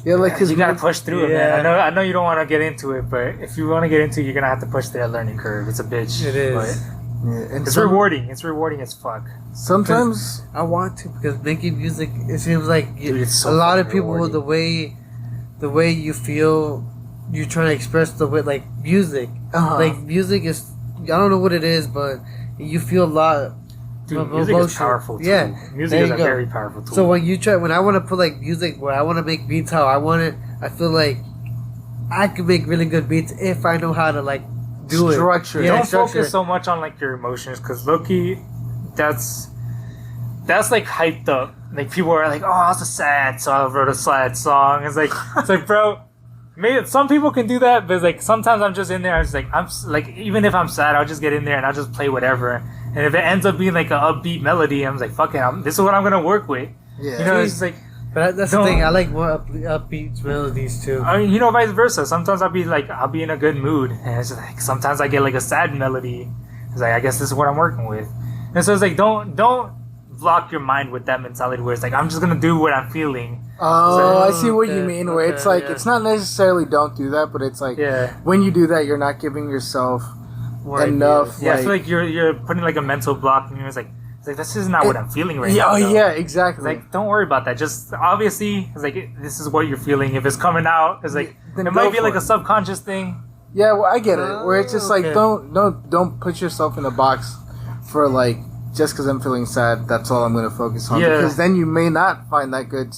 Yeah, like because you gotta push through it, man. I know you don't want to get into it, but if you want to get into it, you're gonna have to push through that learning curve. It's a bitch. It is. But it's rewarding. It's rewarding as fuck. Sometimes I want to, because making music, it seems like it's a lot of people rewarding. the way you feel, you're trying to express the way, like music. Like music is, I don't know what it is, but you feel a lot. Dude, music is powerful too. Yeah, music is a very powerful tool. So when I want to put like music where I want to make beats how I want it, I feel like I can make really good beats if I know how to like do structure. it. Don't focus so much on like your emotions, because low-key, that's like hyped up. Like people are like, oh, it's a sad, so I wrote a sad song. It's like, bro, maybe some people can do that, but it's like sometimes I'm just in there. I'm like even if I'm sad, I'll just get in there and I'll just play whatever. And if it ends up being like an upbeat melody, I'm like, fuck it, this is what I'm gonna work with. Yeah, it's like. But that's the thing. I like more upbeat melodies too. I mean, vice versa. Sometimes I'll be in a good mood, and it's just like sometimes I get like a sad melody. It's like I guess this is what I'm working with, and so it's like don't block your mind with that mentality where it's like I'm just gonna do what I'm feeling. Oh, I see what you mean. Where it's like it's not necessarily don't do that, but it's like when you do that, you're not giving yourself enough. Yeah, I feel like you're putting like a mental block, and it's like this is not what I'm feeling right now. Oh yeah, exactly. It's like don't worry about that. Just obviously, it's like this is what you're feeling. If it's coming out, it's like it might be like a subconscious thing. Yeah, well, I get it. Where it's just like don't put yourself in a box for like just because I'm feeling sad. That's all I'm going to focus on. Yeah. Because then you may not find that good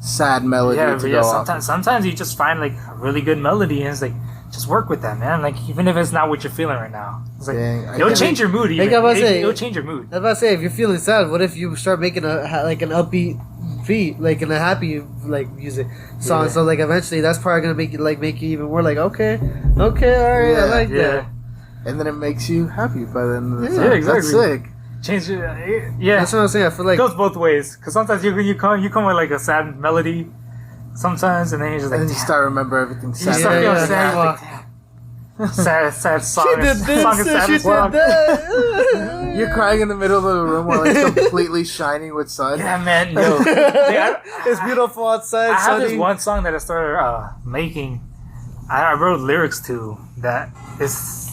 sad melody to go off. Sometimes you just find like a really good melody, and it's like just work with that, man. Like even if it's not what you're feeling right now, it's like it'll change your mood. It'll change your mood. I was about to say, if you're feeling sad, what if you start making an upbeat beat, like in a happy like music song? So like eventually that's probably gonna make you even more like okay, all right, I like that. And then it makes you happy by the end of the song. Yeah, exactly. That's sick. Change it. That's what I'm saying. I feel like it goes both ways. Because sometimes you come with like a sad melody, sometimes, and then you're just like, and then you start remember everything sad. You start feeling sad. Like, sad song. She did this. Song She did that. You're crying in the middle of the room while it's completely shining with sun. Yeah, man. Yo, it's beautiful outside. I have this one song that I started making. I wrote lyrics to that. This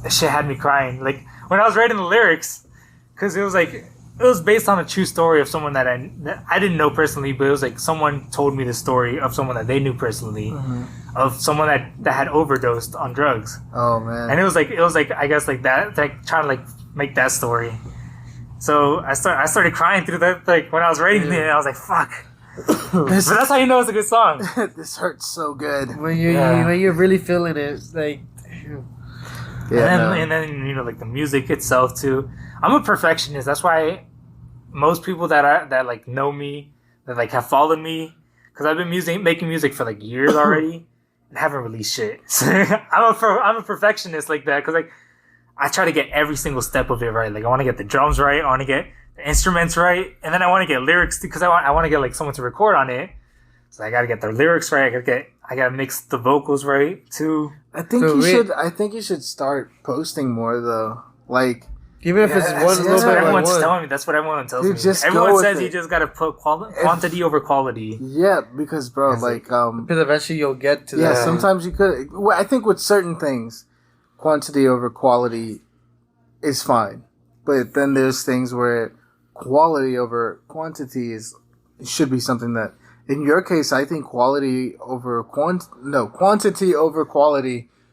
shit had me crying. Like when I was writing the lyrics. Because it was based on a true story of someone that I didn't know personally, but it was like someone told me the story of someone that they knew personally, of someone that had overdosed on drugs. Oh man! And it was like I guess like that, like trying to like make that story. So I started crying through that, like when I was writing it. I was like, fuck. But that's how you know it's a good song. This hurts so good when you're really feeling it, like. And then like the music itself too. I'm a perfectionist. That's why most people that like know me, that like have followed me, because I've been making music for like years already and haven't released shit. So I'm a perfectionist like that, because like I try to get every single step of it right. Like I want to get the drums right, I want to get the instruments right, and then I want to get lyrics too, because I want to get like someone to record on it. So I gotta get the lyrics right. I gotta mix the vocals right too. I think you should start posting more though. Like even if it's one little bit. Everyone's telling me. That's what everyone tells me. Everyone says you just gotta put quantity over quality. Yeah, because bro, because eventually you'll get to that. Yeah, sometimes you could. Well, I think with certain things, quantity over quality is fine, but then there's things where quality over quantity should be something that. In your case, I think quantity over quality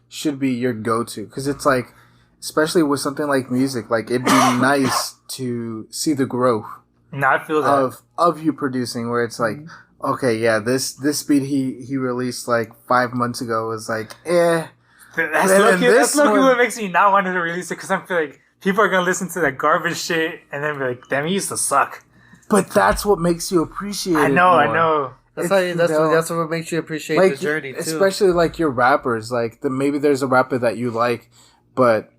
should be your go-to, because it's like, especially with something like music, like it'd be nice to see the growth. No, I feel that of you producing, where it's like, okay, yeah, this beat he released like 5 months ago was like, That's lucky what makes me not want to release it, because I feel like people are gonna listen to that garbage shit and then be like, damn, he used to suck. But that's what makes you appreciate it. I know. That's what makes you appreciate the journey too. Especially like your rappers, like maybe there's a rapper that you like, but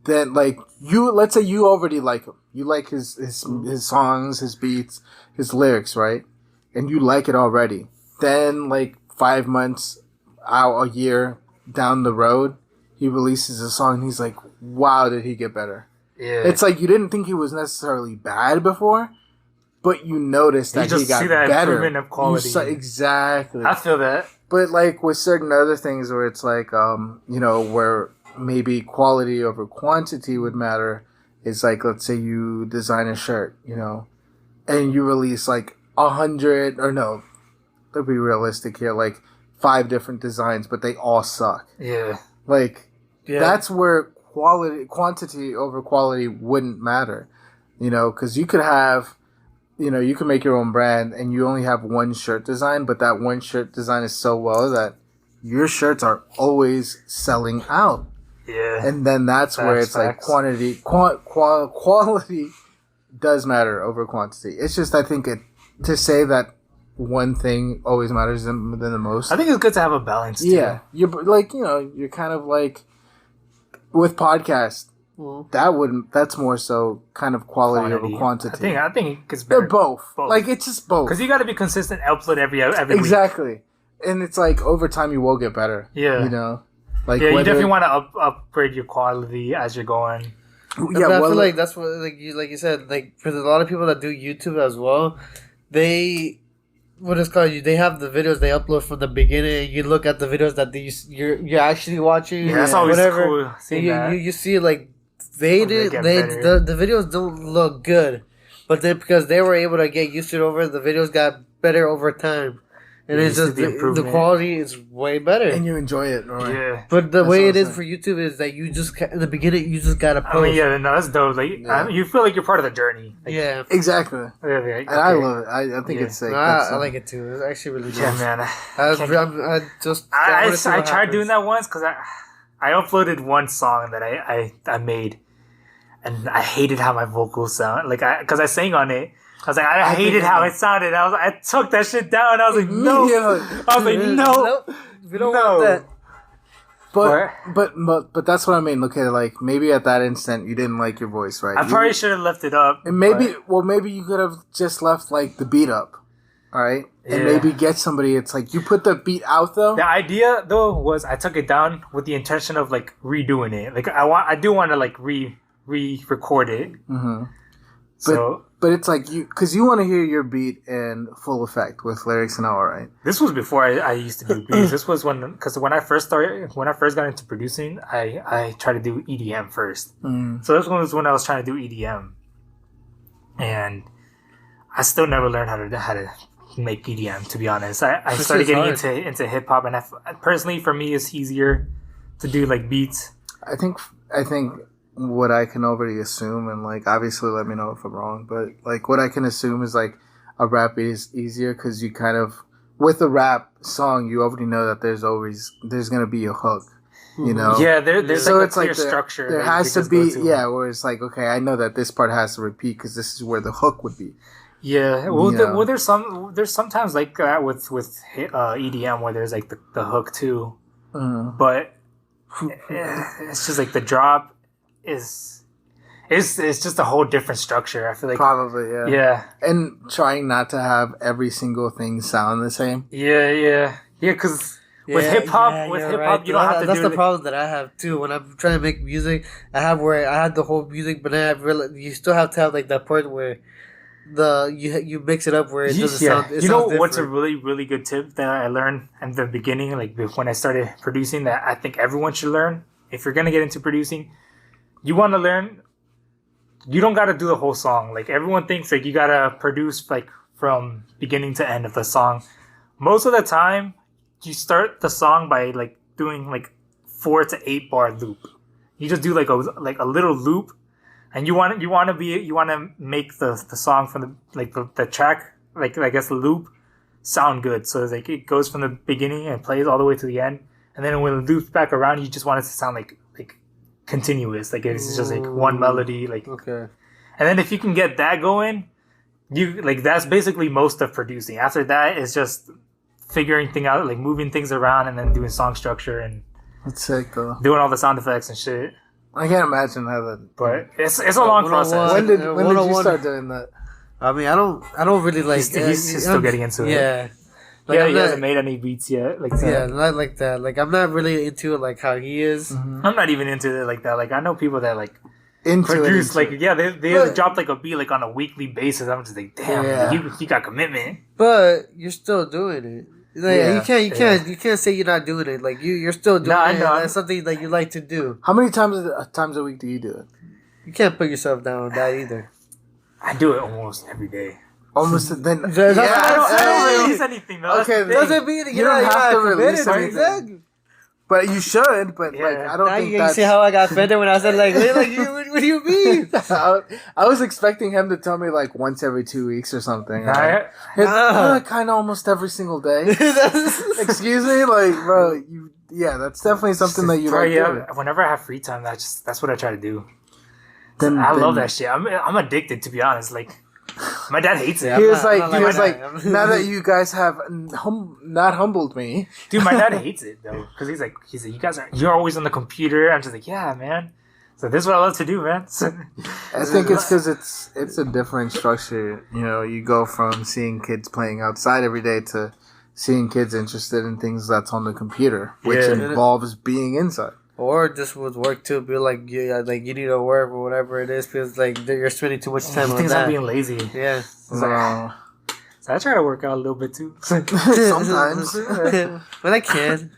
then like let's say you already like him. You like his songs, his beats, his lyrics, right? And you like it already. Then like 5 months out, a year down the road, he releases a song and he's like, wow, did he get better? Yeah. It's like you didn't think he was necessarily bad before, but you noticed that he got better. Improvement of quality. Exactly. I feel that. But like with certain other things where it's like, where maybe quality over quantity would matter, is like, let's say you design a shirt, and you release like 100, or no, let's be realistic here, like 5 different designs, but they all suck. Yeah. That's where quantity over quality wouldn't matter, because you could have, you can make your own brand and you only have one shirt design, but that one shirt design is so well that your shirts are always selling out. Yeah. And then that's where it's like quality does matter over quantity. It's just, I think to say that one thing always matters than the most. I think it's good to have a balance too. Yeah. You're like, you're kind of like with podcasts. That's more so kind of quality over quantity. I think it's better. They're both. Like, it's just both. Because you got to be consistent, upload every exactly. week. And it's like, over time, you will get better. Yeah. You know? Like, you definitely want to upgrade your quality as you're going. Yeah, I feel like that's what, like you said, like, for a lot of people that do YouTube as well, they have the videos they upload from the beginning. You look at the videos that you're actually watching. Yeah, that's always cool. You see, like, the videos don't look good, but then because they were able to get used to it the videos got better over time. And it's just the quality is way better, and you enjoy it, right? Yeah. But the way it is for YouTube is that you just in the beginning you just gotta post. I mean, yeah, no, that's dope. Like, you feel like you're part of the journey. Like, yeah, exactly. Okay. And I love it. I think it's sick. I like it too. It's actually really good. Yeah, man. I tried doing that once because I uploaded one song that I made, and I hated how my vocals sound. Like, because I sang on it. I was like, I hated how it sounded. I took that shit down. I was like, no. I was like, no. We don't want that. But that's what I mean. Look at it like, maybe at that instant you didn't like your voice, right? I probably should have left it up. And maybe you could have just left like the beat up, all right? And maybe get somebody. It's like you put the beat out though. The idea though was I took it down with the intention of like redoing it. Like I do want to like re-record it. Mm-hmm. But it's like because you want to hear your beat in full effect with lyrics and all, right? This was before I used to do beats. This was when I first got into producing, I tried to do EDM first. So this one was when I was trying to do EDM, and I still never learned how to make EDM. To be honest, I started getting into hip hop, and personally for me it's easier to do like beats. I think. What I can already assume, and like obviously let me know if I'm wrong, but like what I can assume is like a rap beat is easier because you kind of with a rap song you already know that there's gonna be a hook, you know. Yeah, there's so like it's a clear like structure. There has to be where it's like okay, I know that this part has to repeat because this is where the hook would be. Yeah, well, there's sometimes like that with EDM where there's like the hook too, but it's just like the drop. It's just a whole different structure. I feel like probably yeah, and trying not to have every single thing sound the same. Yeah. Because with hip hop, you don't have to. That's the problem that I have too. When I'm trying to make music, I had the whole music, but then you still have to have like that part where you mix it up where it doesn't sound. You know what's a really really good tip that I learned in the beginning, like when I started producing, that I think everyone should learn if you're gonna get into producing. You want to learn, you don't got to do the whole song. Like, everyone thinks, like, you got to produce, like, from beginning to end of the song. Most of the time, you start the song by, like, doing, like, 4 to 8 bar loop. You just do, like a little loop, and you want to make the song from the track, like, I guess the loop, sound good. So, it's like, it goes from the beginning and plays all the way to the end. And then when it loops back around, you just want it to sound like continuous, like it's just like one melody, like okay. And then if you can get that going, you like that's basically most of producing. After that, it's just figuring things out, like moving things around, and then doing song structure and that's sick though. Doing all the sound effects and shit. I can't imagine how that. But it's a long process. When did you start doing that? I mean, I don't really like. He's still getting into it. Yeah. Like, he hasn't made any beats yet. Like that. Yeah, not like that. Like, I'm not really into it like how he is. Mm-hmm. I'm not even into it like that. Like, I know people that like produce they dropped like a beat like on a weekly basis. I'm just like, damn, you got commitment. But you're still doing it. Like, you can't say you're not doing it. Like you're still doing it. That's something that you like to do. How many times a week do you do it? You can't put yourself down on that either. I do it almost every day. Almost then. I don't release anything though. Okay, doesn't mean you don't have to release anything. Exactly. But you should. But like, I don't think you see how I got offended when I said like what do you mean? I was expecting him to tell me like once every 2 weeks or something. Right? Kind of almost every single day. Excuse me, like bro, that's definitely something that you like doing. Whenever I have free time, that's what I try to do. I love that shit. I'm addicted, to be honest. Like. My dad hates it. He was like, now that you guys have not humbled me, dude. My dad hates it though, because he's like, you're always on the computer. I'm just like, yeah, man. So this is what I love to do, man. I think it's because it's a different structure. You know, you go from seeing kids playing outside every day to seeing kids interested in things that's on the computer, which involves being inside. Or just with work too, be like you need to work or whatever it is, because like you're spending too much time on that. I'm being lazy. Yeah. So I try to work out a little bit too. Sometimes, when I can.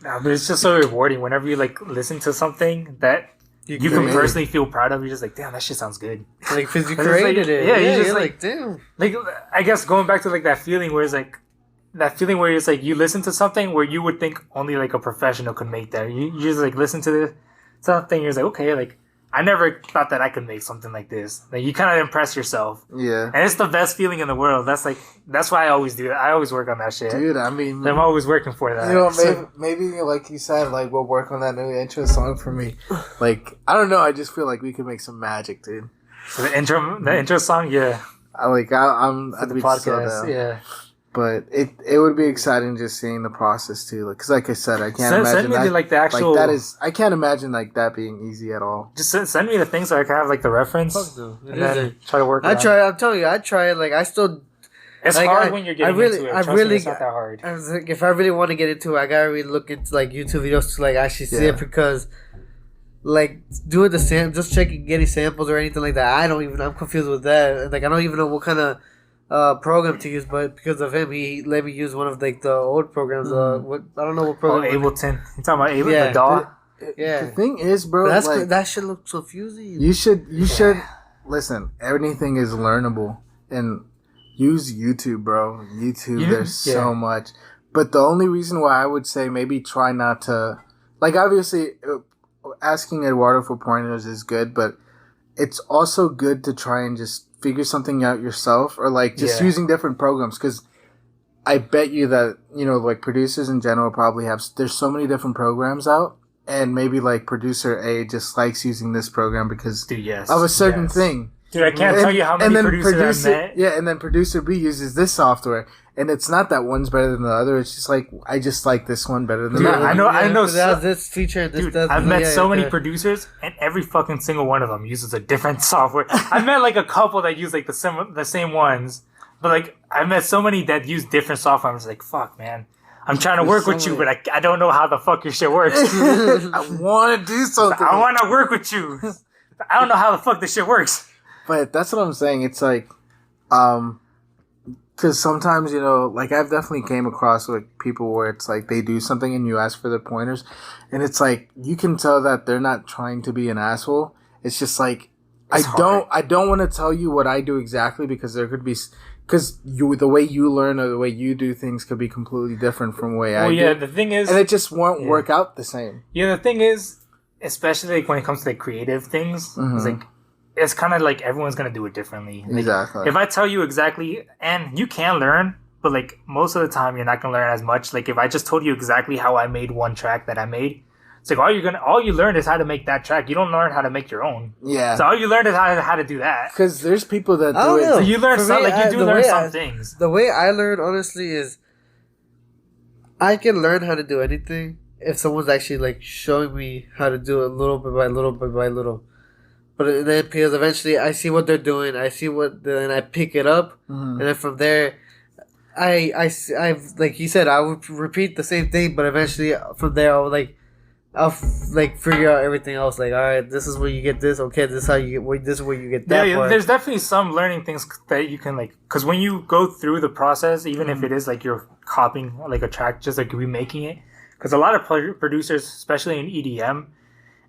No, but it's just so rewarding whenever you like listen to something that you can personally feel proud of. You're just like, damn, that shit sounds good. Like, because you created it. Yeah, you're just like, damn. Like, I guess going back to like that feeling where it's like, that feeling where it's like you listen to something where you would think only like a professional could make that. You just like listen to something, you're like, okay, like I never thought that I could make something like this. Like you kind of impress yourself. Yeah. And it's the best feeling in the world. That's why I always do it. I always work on that shit. Dude, I mean, I'm always working for that. You know, maybe like you said, like we'll work on that new intro song for me. Like, I don't know, I just feel like we could make some magic, dude. So the intro song, yeah. I'm for the podcast, so yeah. But it would be exciting just seeing the process too, because like I said, I can't imagine send me that, the actual. Like that is, I can't imagine like that being easy at all. Just send me the thing so I can have like the reference, and then try to work. I'm telling you, I try. Like I still. It's like, hard when you're getting into it. Trust me, it's not that hard. I was like, if I really want to get into it, I gotta really look into like YouTube videos to like actually see it, because like doing the just getting samples or anything like that, I'm confused with that. Like I don't even know what kind of program to use, but because of him, he let me use one of like the old programs. I don't know what program. Ableton. You talking about Ableton? The DAW? Yeah. The thing is, bro, that shit looks so confusing. You should listen. Everything is learnable, and use YouTube, bro. YouTube, there's so much. But the only reason why I would say maybe try not to, like, obviously, asking Eduardo for pointers is good, but it's also good to try and just figure something out yourself, or like just using different programs, because I bet you that, you know, like producers in general probably there's so many different programs out, and maybe like producer A just likes using this program because of a certain thing. Dude, I can't tell you how many producers I've met. Yeah, and then producer B uses this software, and it's not that one's better than the other. It's just like, I just like this one better than the other. I know. This feature. Dude, I've met so many producers, and every fucking single one of them uses a different software. I've met like a couple that use like the same ones, but like I've met so many that use different software. I'm just like, fuck, man. I'm trying to work with you, but I don't know how the fuck your shit works. I want to do something. I want to work with you. I don't know how the fuck this shit works. But that's what I'm saying. It's like, because sometimes, you know, like I've definitely came across like people where it's like they do something and you ask for their pointers, and it's like you can tell that they're not trying to be an asshole. It's just like I don't want to tell you what I do exactly, because there could be, because the way you learn or the way you do things could be completely different from the way I do. Well, yeah, the thing is, and it just won't work out the same. Yeah, the thing is, especially like when it comes to like creative things, it's like, it's kind of like everyone's going to do it differently. Like, exactly. If I tell you exactly, and you can learn, but like most of the time you're not going to learn as much. Like if I just told you exactly how I made one track that I made, it's like all you learn is how to make that track. You don't learn how to make your own. Yeah. So all you learn is how to do that. Because there's people that do it. So you learn some things. The way I learn, honestly, is I can learn how to do anything if someone's actually like showing me how to do it little bit by little bit by little. But then, because eventually I see what they're doing, then I pick it up, and then from there, I've like you said, I would repeat the same thing, but eventually from there I'll figure out everything else. Like, all right, this is where you get this. Okay, this is how you get. This is where you get that. Yeah, part. There's definitely some learning things that you can like, because when you go through the process, even if it is like you're copying like a track, just like remaking it, because a lot of producers, especially in EDM.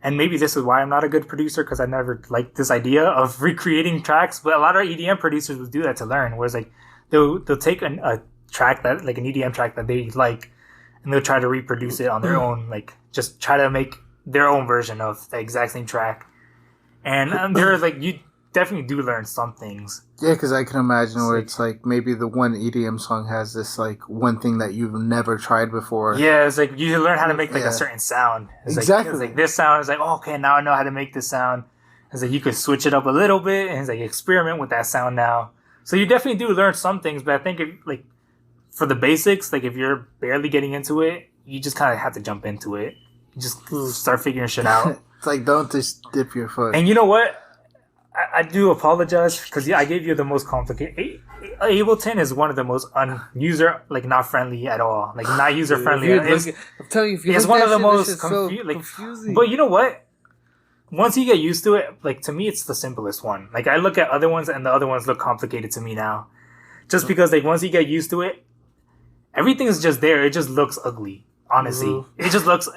And maybe this is why I'm not a good producer, because I never liked this idea of recreating tracks. But a lot of EDM producers will do that to learn. Whereas like they'll take a track that like an EDM track that they like, and they'll try to reproduce it on their own. Like just try to make their own version of the exact same track. And they're like, you definitely do learn some things. Yeah, because I can imagine where it's like maybe the one EDM song has this like one thing that you've never tried before. Yeah, it's like you learn how to make like a certain sound. Exactly. It's like this sound is like, oh, okay, now I know how to make this sound. It's like you could switch it up a little bit, and it's like experiment with that sound now. So you definitely do learn some things, but I think like for the basics, like if you're barely getting into it, you just kind of have to jump into it. You just start figuring shit out. It's like, don't just dip your foot. And you know what? I do apologize because I gave you the most complicated. Ableton is one of the most not friendly at all. Like not user friendly. I'm telling you, if you it's one of the most confusing. But you know what? Once you get used to it, like to me, it's the simplest one. Like I look at other ones, and the other ones look complicated to me now, just because like once you get used to it, everything is just there. It just looks ugly. Honestly, it just looks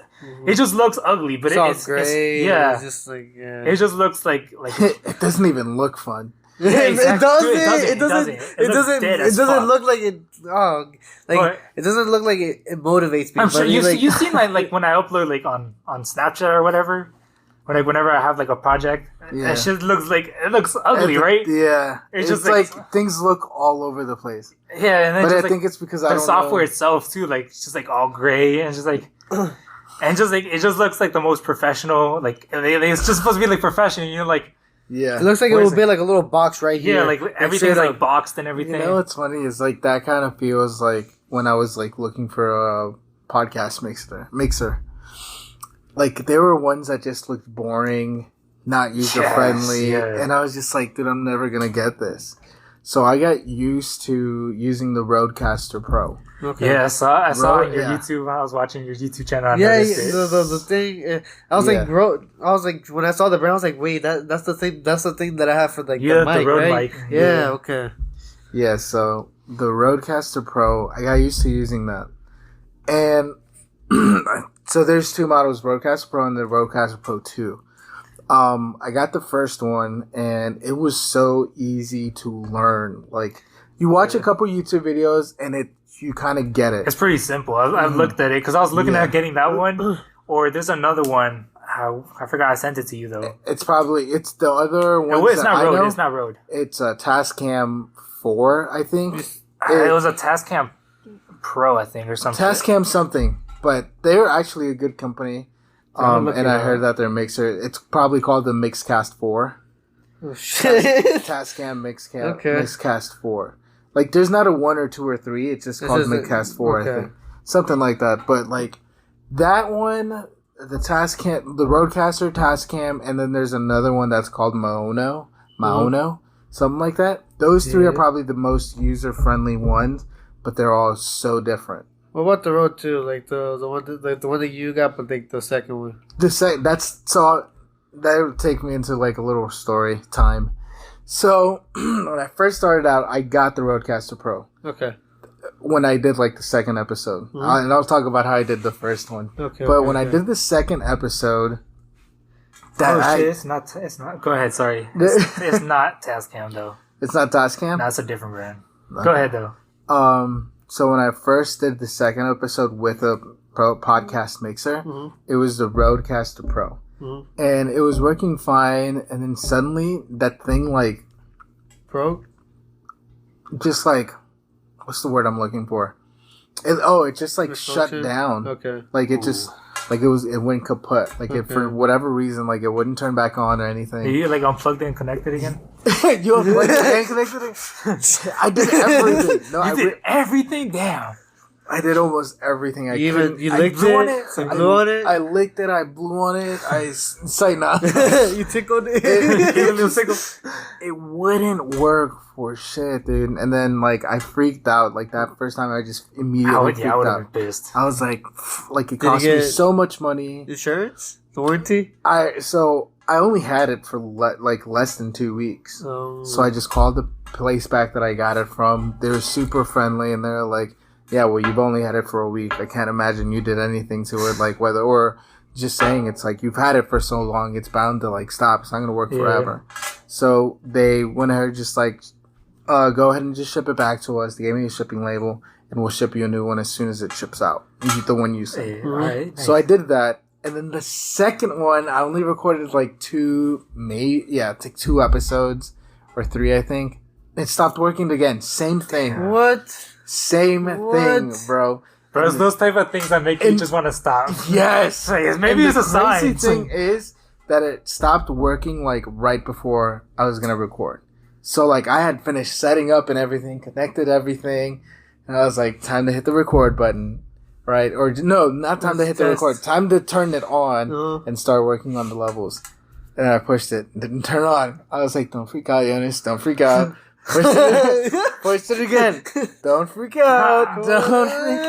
ugly. But it's gray. Yeah, just like it just looks like it doesn't even look fun. Yeah, exactly. It doesn't look like it. Oh, like but, it doesn't look like it motivates me. I'm sure you've seen like when I upload like on Snapchat or whatever. Whenever I have like a project, that shit looks ugly, right? Yeah, it's just like things look all over the place. Yeah, and then but I think it's because the software itself too, like it's just like all gray and just like, and just like it just looks like the most professional. Like it's just supposed to be like professional, you know, like. Yeah, it looks like it would be like a little box right here. Yeah, like everything's like boxed and everything. You know what's funny is like that kind of feels like when I was like looking for a podcast mixer. Like, there were ones that just looked boring, not user-friendly, and I was just like, dude, I'm never gonna get this. So I got used to using the Rodecaster Pro. Okay. Yeah, I saw on your YouTube. I was watching your YouTube channel. The thing. I was like, when I saw the brand, I was like, wait, that's the thing that I have for like the mic, Rode right? mic. Yeah, okay. Yeah, so the Rodecaster Pro, I got used to using that, and. So there's two models, Rodecaster Pro and the Rodecaster Pro 2. I got the first one, and it was so easy to learn. Like, you watch a couple YouTube videos, and you kind of get it. It's pretty simple. I looked at it, because I was looking at getting that one, or there's another one. I forgot I sent it to you, though. It's the other one. No, it's not Rode. It's not Rode. It's a Tascam 4, I think. It was a Tascam Pro, I think, or something. Tascam something. But they're actually a good company. And I heard that their mixer, it's probably called the Mixcast 4. Oh, shit. Tascam Mixcast 4. Like, there's not a 1 or 2 or 3. It's just called Mixcast 4, I think. Something like that. But, like, that one, the Rodecaster Tascam, and then there's another one that's called Maono. Something like that. Those three are probably the most user-friendly ones, but they're all so different. What about the Rode 2? Like the one that you got, but like the second one. That would take me into like a little story time. So when I first started out, I got the Rodecaster Pro. Okay. When I did like the second episode, and I'll talk about how I did the first one. Okay. But when I did the second episode, it's not. Go ahead. Sorry, it's not Tascam though. It's not Tascam. That's a different brand. Okay. Go ahead though. So when I first did the second episode with a Pro podcast mixer, it was the Rodecaster Pro. And it was working fine, and then suddenly that thing like... Just like... What's the word I'm looking for? It just like shut down. Okay. Like it just... Like it went kaput. Like it, for whatever reason, like it wouldn't turn back on or anything. You like unplugged it and connected again? You unplugged it and connected it? I did everything. No, you did everything? Damn. I did almost everything. You licked it? You blew on it? I licked it. I blew on it. I say no. You tickled it? It wouldn't work for shit, dude. And then, like, I freaked out. Like, that first time, I just immediately freaked out. I would have been pissed. I was like, it cost me so much money. Insurance? The warranty? I only had it for, less than 2 weeks. Oh. So I just called the place back that I got it from. They were super friendly, and they're like, yeah, well, you've only had it for a week. I can't imagine you did anything to it, like whether or just saying it's like you've had it for so long, it's bound to like stop. It's not gonna work forever. So they went ahead just like, go ahead and just ship it back to us. They gave me a shipping label, and we'll ship you a new one as soon as it ships out. The one you sent. Right. So I did that, and then the second one I only recorded like 2 episodes or 3, I think. It stopped working again. Same thing. What? Same thing, bro. Bro, it's those type of things that make you just want to stop. Yes. Maybe it's a sign. The crazy thing is that it stopped working, like, right before I was going to record. So, like, I had finished setting up and everything, connected everything, and I was like, time to hit the record button. right? Or no, not time to hit the record. Time to turn it on and start working on the levels. And I pushed it. Didn't turn on. I was like, don't freak out, Jonas. Don't freak out. Pushed it again. Don't freak out. Don't freak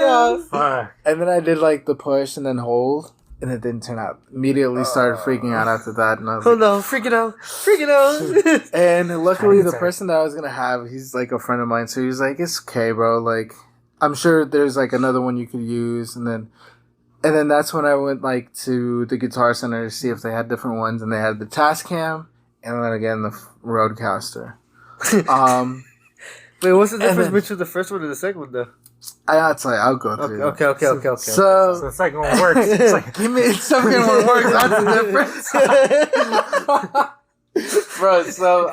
out. And then I did like the push and then hold. And it didn't turn out. Immediately started freaking out after that. And I was like, no, freaking out. Freaking out. And luckily the person that I was going to have, he's like a friend of mine. So he was like, it's okay, bro. Like, I'm sure there's like another one you could use. And then that's when I went like to the Guitar Center to see if they had different ones, and they had the Tascam and then again the Rodecaster. Wait, what's the difference between the first one and the second one though? I'll go through. Okay. So the second one works. It's like, give me the second one works. That's the difference, bro. So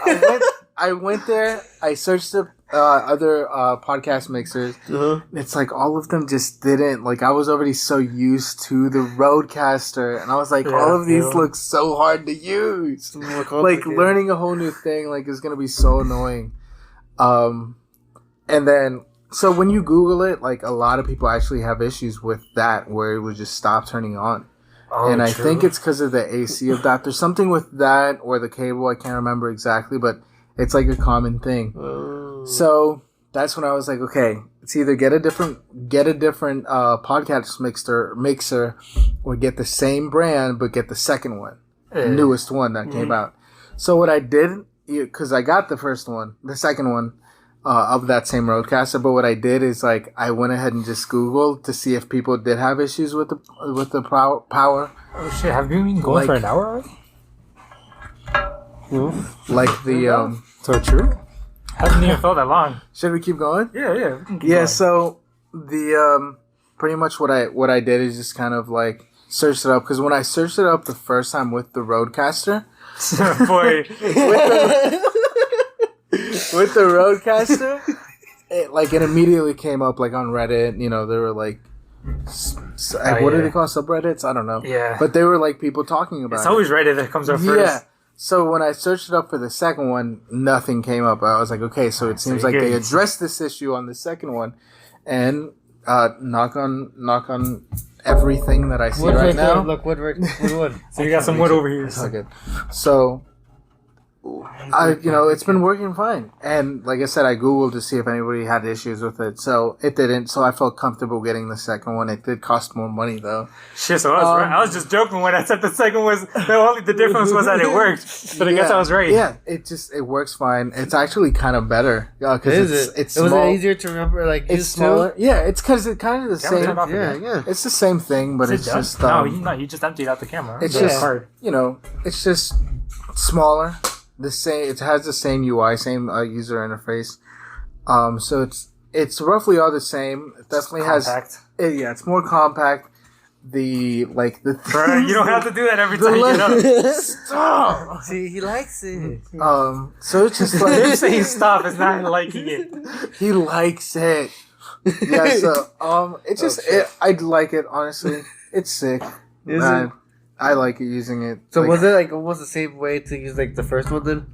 I went there. I searched up other podcast mixers. It's like all of them just didn't. Like I was already so used to the Rodecaster, and I was like, all of these look so hard to use. Like learning a whole new thing, like is gonna be so annoying. And then so when you Google it, like a lot of people actually have issues with that, where it would just stop turning on. And I think it's because of the AC of that. There's something with that or the cable. I can't remember exactly, but it's like a common thing. So that's when I was like, okay, it's either get a different podcast mixer, or get the same brand but get the second one, the newest one that came out. So what I did, because I got the second one of that same Rodecaster, but what I did is like I went ahead and just Googled to see if people did have issues with the power. Oh shit! Have you been going for an hour already? Like the So true. Hasn't even felt that long. Should we keep going? Yeah. We can keep going. So the pretty much what I did is just kind of like searched it up, because when I searched it up the first time with the Rodecaster, with the Rodecaster, it immediately came up like on Reddit. You know, there were like what do they call subreddits? I don't know. Yeah. But they were like people talking about it. It's always Reddit that comes up first. Yeah. So when I searched it up for the second one, nothing came up. I was like, okay, so it seems like they addressed this issue on the second one, and knock on everything that I see right now. Look, wood. So you got some wood over here. It's not good. So it's been working fine. And like I said, I Googled to see if anybody had issues with it. So it didn't. So I felt comfortable getting the second one. It did cost more money though. Shit, so I was just joking when I said the second was the difference was that it worked. But I guess I was right. Yeah, it works fine. It's actually kind of better because it's small. Was it easier to remember? Like it's smaller. Too? Yeah, it's because it's kind of the same. Yeah. It's the same thing, but it's just you just emptied out the camera. It's just hard. It's just smaller. The same. It has the same UI, same user interface. So it's roughly all the same. It definitely compact. It's more compact. You don't have to do that every time. Stop. See, he likes it. So it's just like him saying stop is not liking it. He likes it. Yeah. So it's just I'd like it honestly. It's sick. I like it using it. So was it like almost the same way to use like the first one then?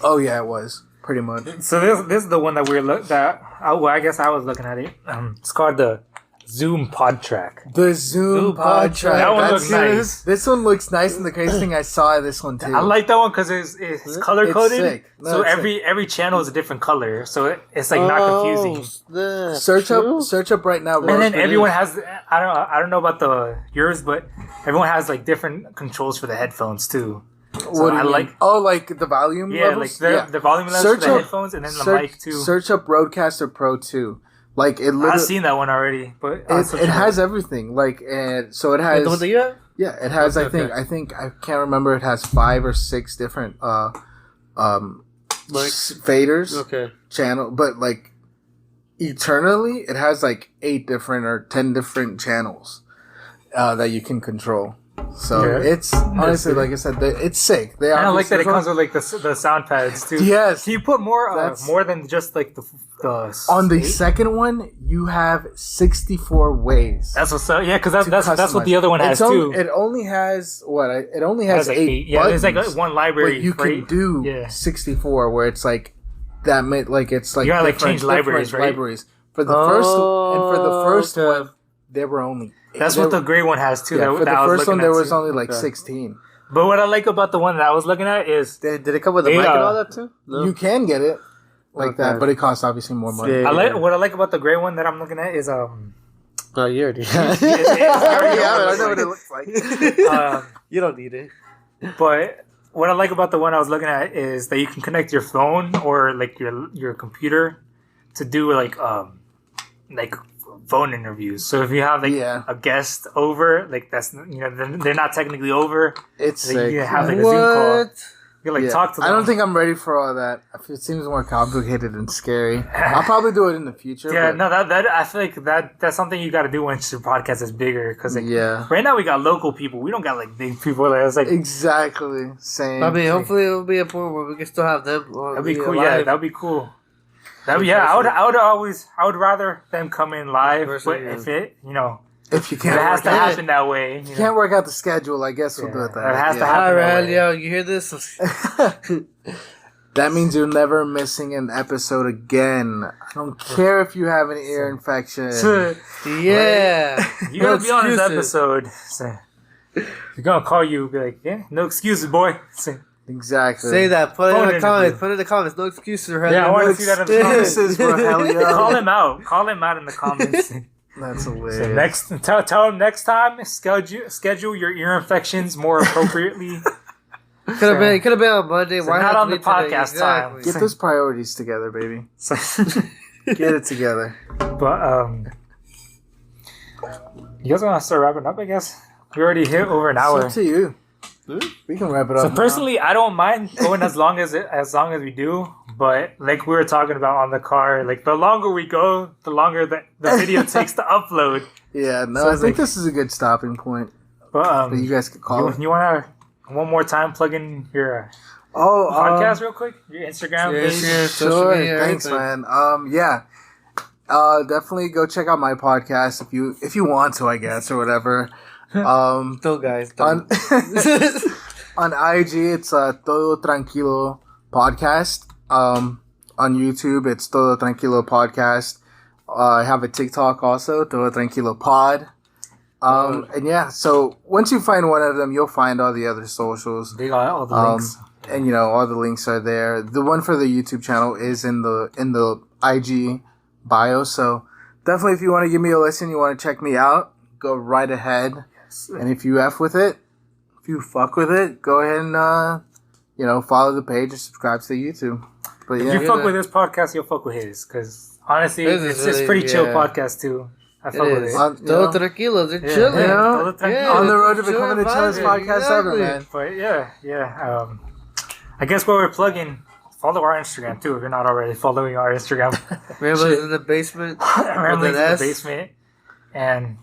Oh yeah, it was pretty much. So this is the one that I guess I was looking at it. It's called the Zoom Pod Track. The Zoom Pod Track. That one looks nice. This one looks nice, and the crazy thing I saw this one too. I like that one because it's color coded. It's sick. So every channel is a different color, so it's like not confusing. Search up right now. And then everyone has. I don't know about yours, but everyone has like different controls for the headphones too. So like the volume levels? The volume levels for the headphones, and then the mic too. Search up Rodecaster Pro 2. Like it literally, I've seen that one already, but it has everything. Like, and so it has. The one that you have? Yeah, it has. Okay, I think I can't remember. It has 5 or 6 different faders. Okay. Channel, but like eternally, it has like 8 different or 10 different channels that you can control. So it's honestly, like I said, it's sick. I like that it comes with like the sound pads too. Yes. Can you put more than just like the on the second one, you have 64 ways. That's what's up. Yeah, because that's what the other one has too. It only has what? It only has 8 Yeah, there's like one library. But you can do 64, where it's like that. Like it's like you gotta like change libraries, right? Libraries for the first one. there were only. That's what the gray one has too. Yeah, for the first one, there was only like Okay. 16. But what I like about the one that I was looking at is Did it come with a mic and all that too? No? You can get it like Okay. that, but it costs obviously more money. Yeah. what I like about the gray one that I'm looking at is Oh, you already. Yeah, I know what it looks like. You don't need it. But what I like about the one I was looking at is that you can connect your phone or like your computer to do like phone interviews. So if you have like a guest over, like that's they're not technically over. It's like, sick. you have like a Zoom call. You can talk to them. I don't think I'm ready for all that. It seems more complicated and scary. I'll probably do it in the future. Yeah, but... no, that I feel like that's something you got to do once your podcast is bigger. Because right now we got local people. We don't got like big people. It's like exactly same. I mean, hopefully it'll be a point where we can still have them. That'd be cool. Yeah, that'd be cool. I would rather them come in live, but if if you can't, it has to happen that way. You can't work out the schedule. I guess we'll do it that way. It has to happen. All right, that way. yo, you hear this? That means you're never missing an episode again. I don't care if you have an ear infection. Yeah, you gotta be on this episode. So, they're gonna call you, be like, "Yeah, no excuses, boy." Exactly. Say that. Put it in the interview. comments. Put it in the comments. No excuses. Yeah, I want to see that in the comments. Bro, hell yeah. Call him out. Call him out in the comments. That's hilarious. So tell him next time schedule your ear infections more appropriately. Could have been on Monday. So Why not not on the podcast time. Get those priorities together, baby. Get it together. But you guys want to start wrapping up? I guess we already hit over an hour. It's up to you. We can wrap it up. So personally, I don't mind going as long as we do. But like we were talking about on the car, like the longer we go, the longer the video takes to upload. Yeah, no, So I think this is a good stopping point. But you guys could call it. You want to one more time plug in your podcast real quick, your Instagram page. Sure, thanks, man. Definitely go check out my podcast if you want to, I guess, or whatever. Don't guys. Don't. On IG, it's Todo Tranquilo podcast. On YouTube, it's Todo Tranquilo podcast. I have a TikTok also, Todo Tranquilo pod. And yeah, so once you find one of them, you'll find all the other socials. They got all the links. And all the links are there. The one for the YouTube channel is in the IG bio. So definitely, if you want to give me a listen, you want to check me out, go right ahead. And if you fuck with it, go ahead and follow the page or subscribe to the YouTube. But if you fuck with this podcast, you'll fuck with his. Because honestly, it's pretty chill podcast too. I fuck with it. Todo Tranquilo, they're chilling. On the road to becoming the chillest podcast ever, man. But I guess what we're plugging, follow our Instagram too if you're not already following our Instagram. Ramblings in the basement. Ramblings in the basement. And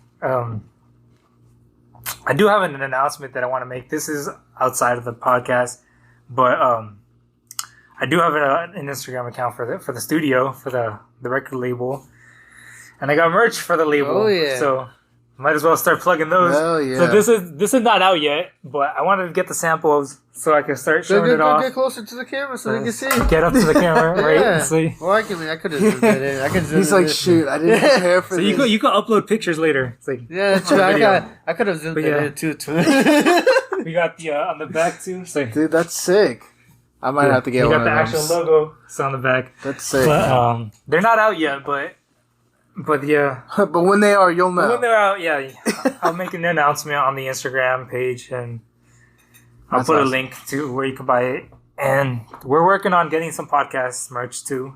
I do have an announcement that I want to make. This is outside of the podcast, but I do have an Instagram account for the studio, for the record label, and I got merch for the label. Oh yeah! So might as well start plugging those. Oh yeah! So this is not out yet, but I wanted to get the samples so I can start showing it off. Get closer to the camera so you can see. Get up to the camera, right? Yeah. See. Well, I could have zoomed it in. He's like, shoot, I didn't prepare for this. So you can upload pictures later. It's like that's true. I could have zoomed it in too. We got the on the back too. So. Dude, that's sick. I might have to get one of them. You got the actual logo. It's on the back. That's sick. But they're not out yet, but yeah. But when they are, you'll know. When they're out, yeah, I'll make an announcement on the Instagram page, and I'll put a link to where you can buy it. And we're working on getting some podcast merch too.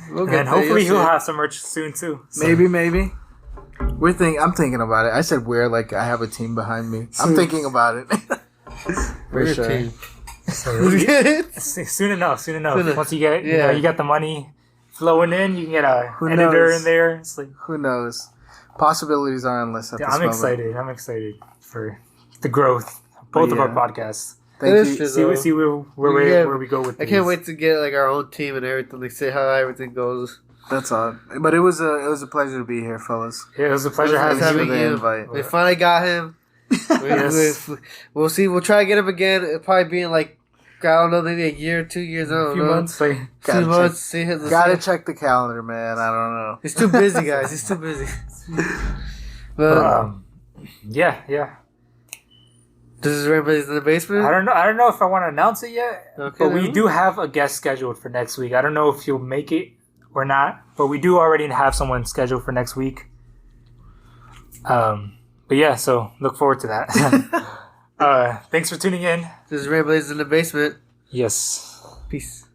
And hopefully he'll have some merch soon too. So. Maybe. I'm thinking about it. I said we're like I have a team behind me. I'm thinking about it. For sure. Team. So, soon enough. Once you get you got the money flowing in, you can get a editor in there. It's like, who knows? Possibilities are endless at this moment. I'm excited for the growth of both of our podcasts. Thank you. See where we go with I can't wait to get like our own team and everything. Like say how everything goes. That's all. But it was a pleasure to be here, fellas. Yeah, it was a pleasure having you. We finally got him. We'll see. We'll try to get him again. It'll probably be in like I don't know, maybe a year, 2 years. I don't know. Months. Like, 2 months. Gotta check the calendar, man. I don't know. He's too busy, guys. He's too busy. But yeah. This is Ramblings in the Basement. I don't know if I want to announce it yet. Okay, but we do have a guest scheduled for next week. I don't know if you'll make it or not, but we do already have someone scheduled for next week. But yeah, so look forward to that. Thanks for tuning in. This is Ramblings in the Basement. Yes. Peace.